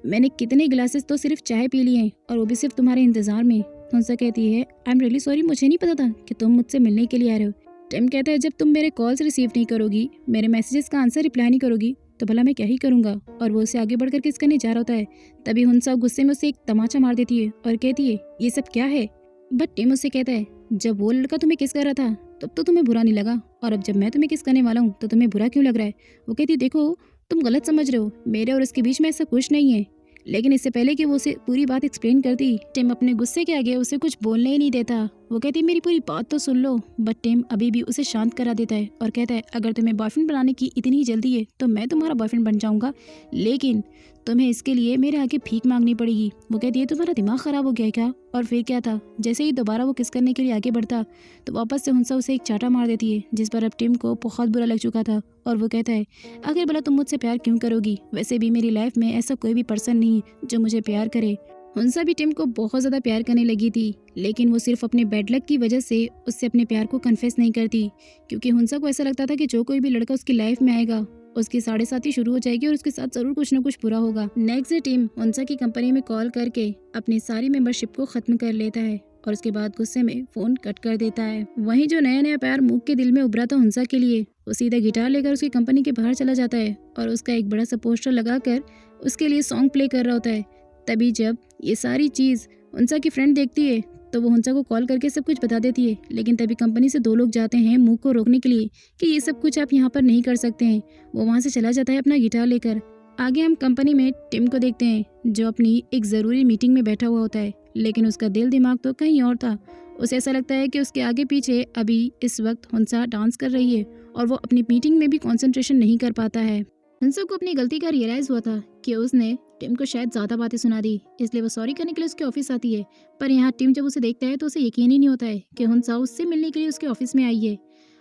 मैंने कितने ग्लासेस तो सिर्फ चाय पी लिए हैं, और वो भी सिर्फ तुम्हारे इंतजार में। हुंसा कहती है, आई एम रियली सॉरी, मुझे नहीं पता था कि तुम मुझसे मिलने के लिए आ रहे हो। टिम कहता है, जब तुम मेरे कॉल्स रिसीव नहीं करोगी, मेरे मैसेजेस का आंसर रिप्लाई नहीं करोगी, तो भला मैं क्या ही करूँगा। और वो उसे आगे बढ़कर किस करने जा रहा होता है। तभी हुंसा गुस्से में उसे एक तमाचा मार देती है और कहती है, ये सब क्या है? बट टिम उससे कहता है, जब वो लड़का तुम्हें किस कर रहा था तब तो तुम्हें बुरा नहीं लगा, और अब जब मैं तुम्हें किस करने वाला हूँ तो तुम्हें बुरा क्यों लग रहा है? वो कहती है, देखो तुम गलत समझ रहे हो, मेरे और उसके बीच में ऐसा कुछ नहीं है। लेकिन इससे पहले कि वो उसे पूरी बात एक्सप्लेन करती, टिम अपने गुस्से के आगे उसे कुछ बोलने ही नहीं देता। वो कहती मेरी पूरी बात तो सुन लो, बट टिम अभी भी उसे शांत करा देता है और कहता है अगर तुम्हें बॉयफ्रेंड बनाने की इतनी जल्दी है तो मैं तुम्हारा बॉयफ्रेंड बन जाऊंगा, लेकिन तुम्हें इसके लिए मेरे आगे भीख मांगनी पड़ेगी। वो कहती है तुम्हारा दिमाग खराब हो गया है क्या? और फिर क्या था, जैसे ही दोबारा वो किस करने के लिए आगे बढ़ता तो वापस से हुंसा उसे एक चाटा मार देती है, जिस पर अब टिम को बहुत बुरा लग चुका था। और वो कहता है आखिर भला तुम मुझसे प्यार क्यों करोगी? वैसे भी मेरी लाइफ में ऐसा कोई भी पर्सन नहीं है जो मुझे प्यार करे। हुंसा भी टिम को बहुत ज़्यादा प्यार करने लगी थी, लेकिन वो सिर्फ अपने बैड लक की वजह से उससे अपने प्यार को कन्फेस नहीं करती, क्योंकि हुंसा को ऐसा लगता था कि जो कोई भी लड़का उसकी लाइफ में आएगा उसकी 7:30 शुरू हो जाएगी और उसके साथ जरूर कुछ न कुछ बुरा होगा। नेक्स्ट डे टिम हुंसा की कंपनी में कॉल करके अपनी सारी मेंबरशिप को खत्म कर लेता है और उसके बाद गुस्से में फोन कट कर देता है। वहीं जो नया नया प्यार मूक के दिल में उभरा था हुंसा के लिए, वो सीधा गिटार लेकर उसकी कंपनी के बाहर चला जाता है और उसका एक बड़ा सा पोस्टर लगाकर उसके लिए सॉन्ग प्ले कर रहा होता है। तभी जब ये सारी चीज़ हुंसा की फ्रेंड देखती है तो वो हुंसा को कॉल करके सब कुछ बता देती है, लेकिन तभी कंपनी से 2 लोग जाते हैं मूक को रोकने के लिए कि ये सब कुछ आप यहाँ पर नहीं कर सकते हैं। वो वहाँ से चला जाता है अपना गिटार लेकर। आगे हम कंपनी में टिम को देखते हैं जो अपनी एक ज़रूरी मीटिंग में बैठा हुआ होता है, लेकिन उसका दिल दिमाग तो कहीं और था। उसे ऐसा लगता है कि उसके आगे पीछे अभी इस वक्त हुंसा डांस कर रही है और वो अपनी मीटिंग में भी कंसंट्रेशन नहीं कर पाता है। हुंसा को अपनी गलती का रियलाइज़ हुआ था कि उसने टिम को शायद ज़्यादा बातें सुना दी, इसलिए वो सॉरी करने के लिए उसके ऑफिस आती है। पर यहाँ टिम जब उसे देखता है तो उसे यकीन ही नहीं होता है कि हुंसा उससे मिलने के लिए उसके ऑफिस में आई है।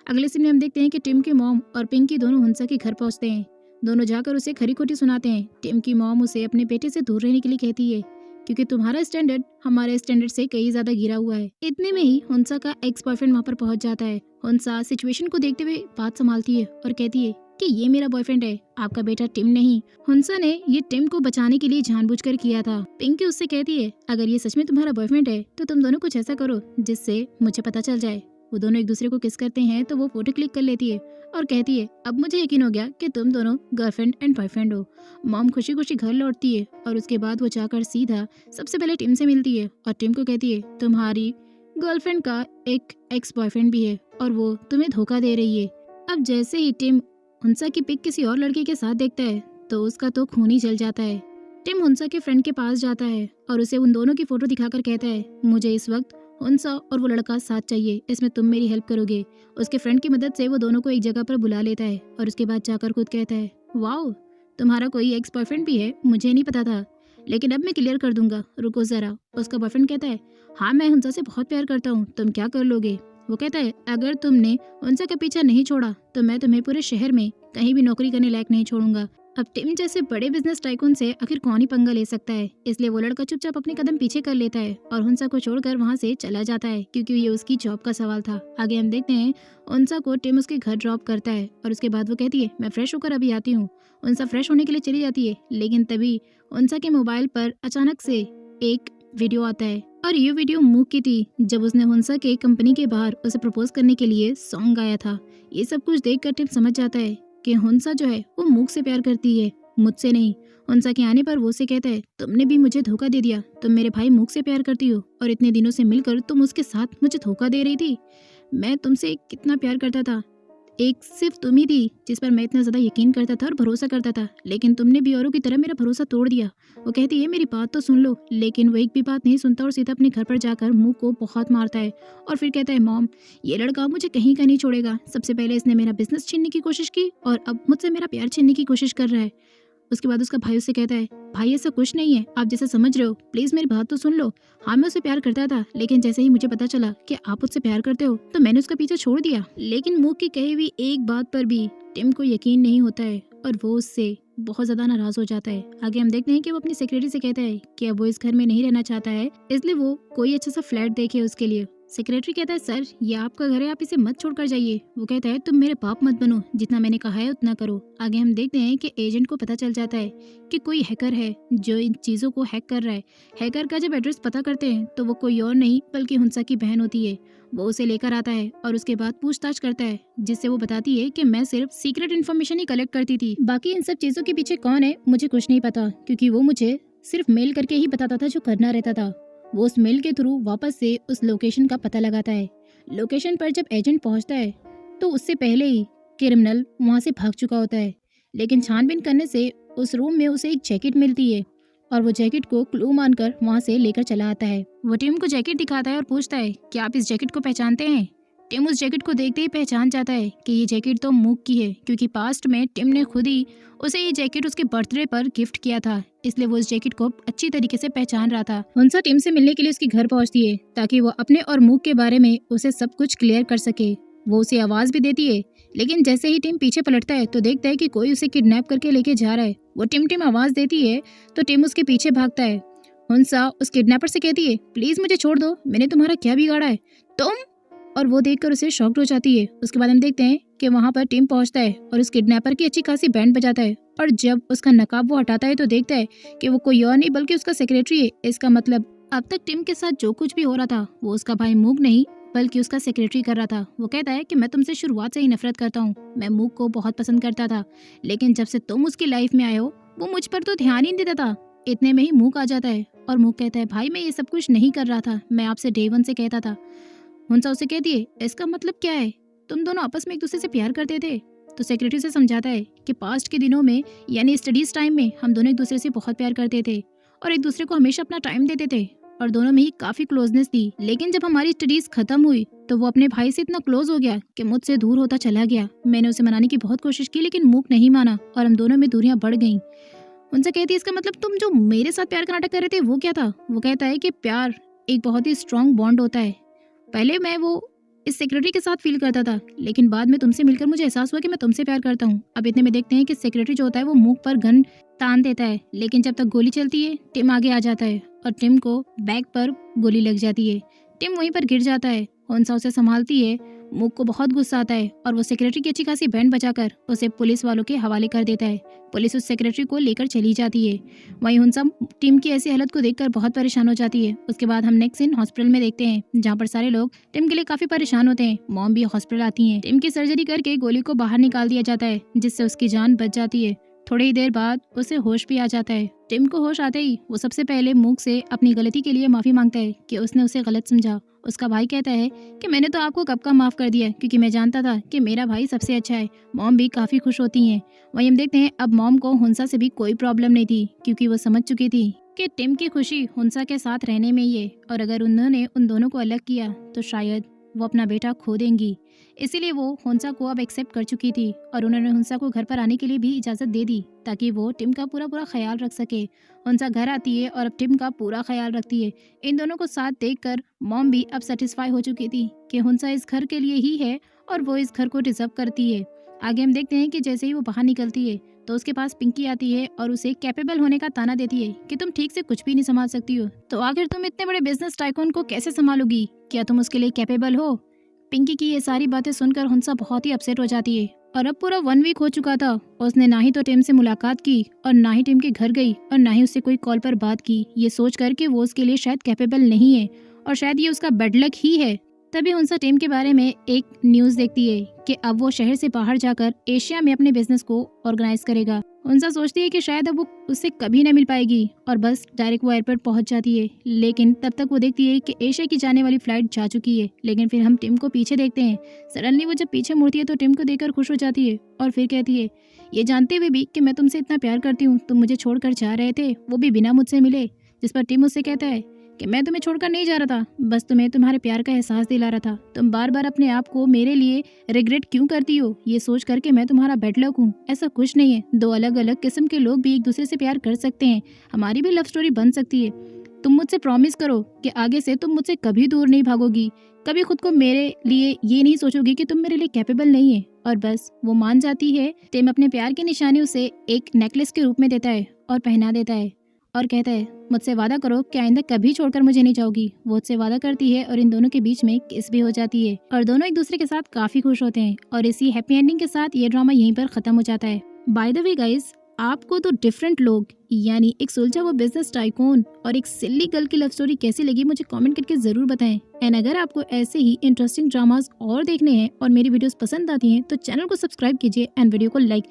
अगले सीन में हम देखते हैं कि टिम के मॉम और पिंकी दोनों हुंसा के घर पहुँचते हैं। दोनों जाकर उसे खरी खोटी सुनाते हैं। टिम की मॉम उसे अपने बेटे से दूर रहने के लिए कहती है क्योंकि तुम्हारा स्टैंडर्ड हमारे स्टैंडर्ड से कई ज्यादा गिरा हुआ है। इतने में ही हुंसा का एक्स बॉयफ्रेंड वहाँ पर पहुँच जाता है। हुंसा सिचुएशन को देखते हुए बात संभालती है और कहती है कि ये मेरा बॉयफ्रेंड है, आपका बेटा टिम नहीं। हुंसा ने ये टिम को बचाने के लिए जानबूझकर किया था। पिंकी उससे कहती है अगर ये सच में तुम्हारा बॉयफ्रेंड है तो तुम दोनों कुछ ऐसा करो जिससे मुझे पता चल जाए। वो दोनों एक दूसरे को किस करते हैं तो वो फोटो क्लिक कर लेती है और कहती है अब मुझे यकीन हो गया कि तुम दोनों गर्लफ्रेंड एंड बॉयफ्रेंड हो। मॉम खुशी खुशी घर लौटती है और उसके बाद वो जाकर सीधा सबसे पहले टिम से मिलती है और टिम को कहती है तुम्हारी गर्लफ्रेंड का एक एक्स बॉयफ्रेंड भी है और वो तुम्हें धोखा दे रही है। अब जैसे ही टिम हुंसा की पिक किसी और लड़के के साथ देखता है तो उसका तो खून ही जल जाता है। टिम हुंसा के फ्रेंड के पास जाता है और उसे उन दोनों की फोटो दिखाकर कहता है मुझे इस वक्त हुंसा और वो लड़का साथ चाहिए, इसमें तुम मेरी हेल्प करोगे। उसके फ्रेंड की मदद से वो दोनों को एक जगह पर बुला लेता है और उसके बाद जाकर खुद कहता है वाओ तुम्हारा कोई एक्स बॉयफ्रेंड भी है, मुझे नहीं पता था, लेकिन अब मैं क्लियर कर दूंगा, रुको जरा। उसका बॉयफ्रेंड कहता है हाँ मैं हुंसा से बहुत प्यार करता हूँ, तुम क्या कर लोगे? वो कहता है अगर तुमने हुंसा का पीछा नहीं छोड़ा तो मैं तुम्हें पूरे शहर में कहीं भी नौकरी करने लायक नहीं छोड़ूंगा। अब टिम जैसे बड़े बिजनेस टाइकून से आखिर कौन ही पंगा ले सकता है, इसलिए वो लड़का चुपचाप अपने कदम पीछे कर लेता है और हुंसा को छोड़कर वहाँ से चला जाता है क्योंकि ये उसकी जॉब का सवाल था। आगे हम देखते हैं हुंसा को टिम उसके घर ड्रॉप करता है और उसके बाद वो कहती है मैं फ्रेश होकर अभी आती हूँ। हुंसा फ्रेश होने के लिए चली जाती है, लेकिन तभी हुंसा के मोबाइल पर अचानक से एक वीडियो आता है और ये वीडियो मूक की थी जब उसने हुंसा के कंपनी के बाहर उसे प्रपोज करने के लिए सॉन्ग गाया था। ये सब कुछ देखकर टिम समझ जाता है कि हुंसा जो है वो मूक से प्यार करती है, मुझसे नहीं। हुंसा के आने पर वो उसे कहता है तुमने भी मुझे धोखा दे दिया, तुम मेरे भाई मूक से प्यार करती हो और इतने दिनों से मिलकर तुम उसके साथ मुझे धोखा दे रही थी। मैं तुमसे कितना प्यार करता था, एक सिर्फ तुम ही थी जिस पर मैं इतना ज्यादा यकीन करता था और भरोसा करता था, लेकिन तुमने भी औरों की तरह मेरा भरोसा तोड़ दिया। वो कहती है मेरी बात तो सुन लो, लेकिन वो एक भी बात नहीं सुनता और सीधा अपने घर पर जाकर मुंह को बहुत मारता है और फिर कहता है मॉम ये लड़का मुझे कहीं का नहीं छोड़ेगा, सबसे पहले इसने मेरा बिजनेस छीनने की कोशिश की और अब मुझसे मेरा प्यार छीनने की कोशिश कर रहा है। उसके बाद उसका भाई उससे कहता है भाई ऐसा कुछ नहीं है, आप जैसा समझ रहे हो, प्लीज मेरी बात तो सुन लो। हाँ मैं उसे प्यार करता था, लेकिन जैसे ही मुझे पता चला कि आप उससे प्यार करते हो तो मैंने उसका पीछा छोड़ दिया। लेकिन मुंह की कही हुई एक बात पर भी टिम को यकीन नहीं होता है और वो उससे बहुत ज्यादा नाराज हो जाता है। आगे हम देखते हैं कि वो अपनी सेक्रेटरी से कहता है कि अब वो इस घर में नहीं रहना चाहता है, इसलिए वो कोई अच्छा सा फ्लैट देखे उसके लिए। सेक्रेटरी कहता है सर ये आपका घर है, आप इसे मत छोड़कर जाइए। वो कहता है तुम मेरे बाप मत बनो, जितना मैंने कहा है उतना करो। आगे हम देखते हैं कि एजेंट को पता चल जाता है कि कोई हैकर है जो इन चीजों को हैक कर रहा है। हैकर का जब एड्रेस पता करते हैं तो वो कोई और नहीं बल्कि हुंसा की बहन होती है। वो उसे लेकर आता है और उसके बाद पूछताछ करता है, जिससे वो बताती है कि मैं सिर्फ सीक्रेट इन्फॉर्मेशन ही कलेक्ट करती थी, बाकी इन सब चीजों के पीछे कौन है मुझे कुछ नहीं पता, क्योंकि वो मुझे सिर्फ मेल करके ही बताता था जो करना रहता था। वो उस मेल के थ्रू वापस से उस लोकेशन का पता लगाता है। लोकेशन पर जब एजेंट पहुंचता है तो उससे पहले ही क्रिमिनल वहां से भाग चुका होता है, लेकिन छानबीन करने से उस रूम में उसे एक जैकेट मिलती है और वो जैकेट को क्लू मानकर वहाँ से लेकर चला आता है। वो टिम को जैकेट दिखाता है और पूछता है कि आप इस जैकेट को पहचानते हैं। टिम उस जैकेट को देखते ही पहचान जाता है कि ये जैकेट तो मूक की है, क्योंकि पास्ट में टिम ने खुद ही उसे ये जैकेट उसके बर्थडे पर गिफ्ट किया था, इसलिए वो इस जैकेट को अच्छी तरीके से पहचान रहा था। हुंसा टिम से मिलने के लिए उसके घर पहुंचती है ताकि वो अपने और मूक के बारे में उसे सब कुछ क्लियर कर सके। वो उसे आवाज भी देती है, लेकिन जैसे ही टिम पीछे पलटता है तो देखता है कि कोई उसे किडनैप करके लेके जा रहा है। वो टिम टिम आवाज देती है तो टिम उसके पीछे भागता है। हुंसा उस किडनैपर से कहती है, प्लीज मुझे छोड़ दो, मैंने तुम्हारा क्या बिगाड़ा है, तुम। और वो देखकर उसे शॉक्ड हो जाती है। उसके बाद हम देखते हैं कि वहाँ पर टिम पहुँचता है और उस किडनैपर की अच्छी खासी बैंड बजाता है, और जब उसका नकाब वो हटाता है तो देखता है कि वो कोई और नहीं बल्कि उसका सेक्रेटरी है। इसका मतलब अब तक टिम के साथ जो कुछ भी हो रहा था वो उसका भाई मूक नहीं बल्कि उसका सेक्रेटरी कर रहा था। वो कहता है कि मैं तुमसे शुरुआत से ही नफरत करता हूँ, मैं मूक को बहुत पसंद करता था, लेकिन जब से तुम उसकी लाइफ में आए हो वो मुझ पर तो ध्यान ही नहीं देता था। इतने में ही मूक आ जाता है और मूक कहता है, भाई मैं ये सब कुछ नहीं कर रहा था, मैं आपसे डे वन से कहता था। हुंसा उसे कहती है, इसका मतलब क्या है, तुम दोनों आपस में एक दूसरे से प्यार करते थे। तो सेक्रेटरी से समझाता है कि पास्ट के दिनों में यानी स्टडीज टाइम में हम दोनों एक दूसरे से बहुत प्यार करते थे और एक दूसरे को हमेशा अपना टाइम देते थे और दोनों में ही काफी क्लोजनेस थी। लेकिन जब हमारी स्टडीज खत्म हुई तो वो अपने भाई से इतना क्लोज हो गया कि मुझसे दूर होता चला गया। मैंने उसे मनाने की बहुत कोशिश की लेकिन मूक नहीं माना और हम दोनों में दूरियां बढ़ गईं। उनसे कहती है, इसका मतलब तुम जो मेरे साथ प्यार का नाटक कर रहे थे वो क्या था। वो कहता है कि प्यार एक बहुत ही स्ट्रॉन्ग बॉन्ड होता है। पहले मैं वो इस सेक्रेटरी के साथ फील करता था, लेकिन बाद में तुमसे मिलकर मुझे एहसास हुआ कि मैं तुमसे प्यार करता हूँ। अब इतने में देखते हैं कि सेक्रेटरी जो होता है वो मुंह पर गन तान देता है, लेकिन जब तक गोली चलती है टिम आगे आ जाता है और टिम को बैक पर गोली लग जाती है। टिम वहीं पर गिर जाता है। हुंसा उसे संभालती है। मुक को बहुत गुस्सा आता है और वो सेक्रेटरी की अच्छी खासी बैंड बजाकर उसे पुलिस वालों के हवाले कर देता है। पुलिस उस सेक्रेटरी को लेकर चली जाती है। वहीं हुंसा टीम की ऐसी हालत को देखकर बहुत परेशान हो जाती है। उसके बाद हम नेक्स्ट सीन हॉस्पिटल में देखते हैं, जहाँ पर सारे लोग टिम के लिए काफी परेशान होते हैं। मॉम भी हॉस्पिटल आती है। टिम की सर्जरी करके गोली को बाहर निकाल दिया जाता है, जिससे उसकी जान बच जाती है। थोड़ी ही देर बाद उसे होश भी आ जाता है। टिम को होश आते ही वो सबसे पहले मूक से अपनी गलती के लिए माफी मांगता है कि उसने उसे गलत समझा। उसका भाई कहता है कि मैंने तो आपको कब का माफ कर दिया, क्योंकि मैं जानता था कि मेरा भाई सबसे अच्छा है। मॉम भी काफी खुश होती हैं। वहीं हम देखते हैं अब मॉम को हुंसा से भी कोई प्रॉब्लम नहीं थी, क्योंकि वो समझ चुकी थी कि टिम की खुशी हुंसा के साथ रहने में ही है, और अगर उन्होंने उन दोनों को अलग किया तो शायद वो अपना बेटा खो देंगी। इसीलिए वो हुंसा को अब एक्सेप्ट कर चुकी थी और उन्होंने हुंसा को घर पर आने के लिए भी इजाज़त दे दी, ताकि वो टिम का पूरा ख्याल रख सके। हुंसा घर आती है और अब टिम का पूरा ख्याल रखती है। इन दोनों को साथ देखकर मॉम भी अब सेटिस्फाई हो चुकी थी कि हुंसा इस घर के लिए ही है और वो इस घर को डिजर्व करती है। आगे हम देखते हैं कि जैसे ही वो बाहर निकलती है तो उसके पास पिंकी आती है और उसे कैपेबल होने का ताना देती है कि तुम ठीक से कुछ भी नहीं संभाल सकती हो, तो आखिर तुम इतने बड़े बिजनेस टाइकून को कैसे संभालोगी, क्या तुम उसके लिए कैपेबल हो। पिंकी की ये सारी बातें सुनकर हुंसा बहुत ही अपसेट हो जाती है। और अब पूरा 1 वीक हो चुका था, उसने ना ही तो टिम से मुलाकात की और ना ही टिम के घर गई और ना ही उससे कोई कॉल पर बात की, ये सोच कर कि वो उसके लिए शायद कैपेबल नहीं है और शायद ये उसका बेड लक ही है। तभी हुंसा टिम के बारे में एक न्यूज़ देखती है कि अब वो शहर से बाहर जाकर एशिया में अपने बिजनेस को ऑर्गेनाइज करेगा। हुंसा सोचती है कि शायद अब वो उससे कभी न मिल पाएगी और बस डायरेक्ट वो एयरपोर्ट पहुंच जाती है, लेकिन तब तक वो देखती है कि एशिया की जाने वाली फ्लाइट जा चुकी है। लेकिन फिर हम टिम को पीछे देखते हैं। सडनली वो जब पीछे मुड़ती है तो टिम को देखकर खुश हो जाती है और फिर कहती है, ये जानते हुए भी कि मैं तुमसे इतना प्यार करती हूँ, तुम मुझे छोड़कर जा रहे थे, वो भी बिना मुझसे मिले। जिस पर टिम उससे कहता है कि मैं तुम्हें छोड़कर नहीं जा रहा था, बस तुम्हें तुम्हारे प्यार का एहसास दिला रहा था। तुम बार बार अपने आप को मेरे लिए रिग्रेट क्यों करती हो, ये सोच करके मैं तुम्हारा बेड लक हूँ। ऐसा कुछ नहीं है, 2 अलग अलग किस्म के लोग भी एक दूसरे से प्यार कर सकते हैं, हमारी भी लव स्टोरी बन सकती है। तुम मुझसे प्रॉमिस करो कि आगे से तुम मुझसे कभी दूर नहीं भागोगी, कभी खुद को मेरे लिए ये नहीं सोचोगी कि तुम मेरे लिए कैपेबल नहीं है। और बस वो मान जाती है। टिम अपने प्यार की निशानी उसे एक नेकलेस के रूप में देता है और पहना देता है और कहता है, मुझसे वादा करो कि आइंदा कभी छोड़कर मुझे नहीं जाओगी। वो उससे वादा करती है और इन दोनों के बीच में किस भी हो जाती है और दोनों एक दूसरे के साथ काफी खुश होते हैं। और इसी हैप्पी एंडिंग के साथ ये ड्रामा यहीं पर खत्म हो जाता है। बाय द वे गाइस, आपको तो डिफरेंट लोग यानी एक सुलझा हुआ बिजनेस टाइकून और एक सिल्ली गर्ल की लव स्टोरी कैसी लगी मुझे कमेंट करके जरूर बताएं। एंड अगर आपको ऐसे ही इंटरेस्टिंग ड्रामास और देखने हैं और मेरी वीडियोस पसंद आती हैं तो चैनल को सब्सक्राइब कीजिए एंड वीडियो को लाइक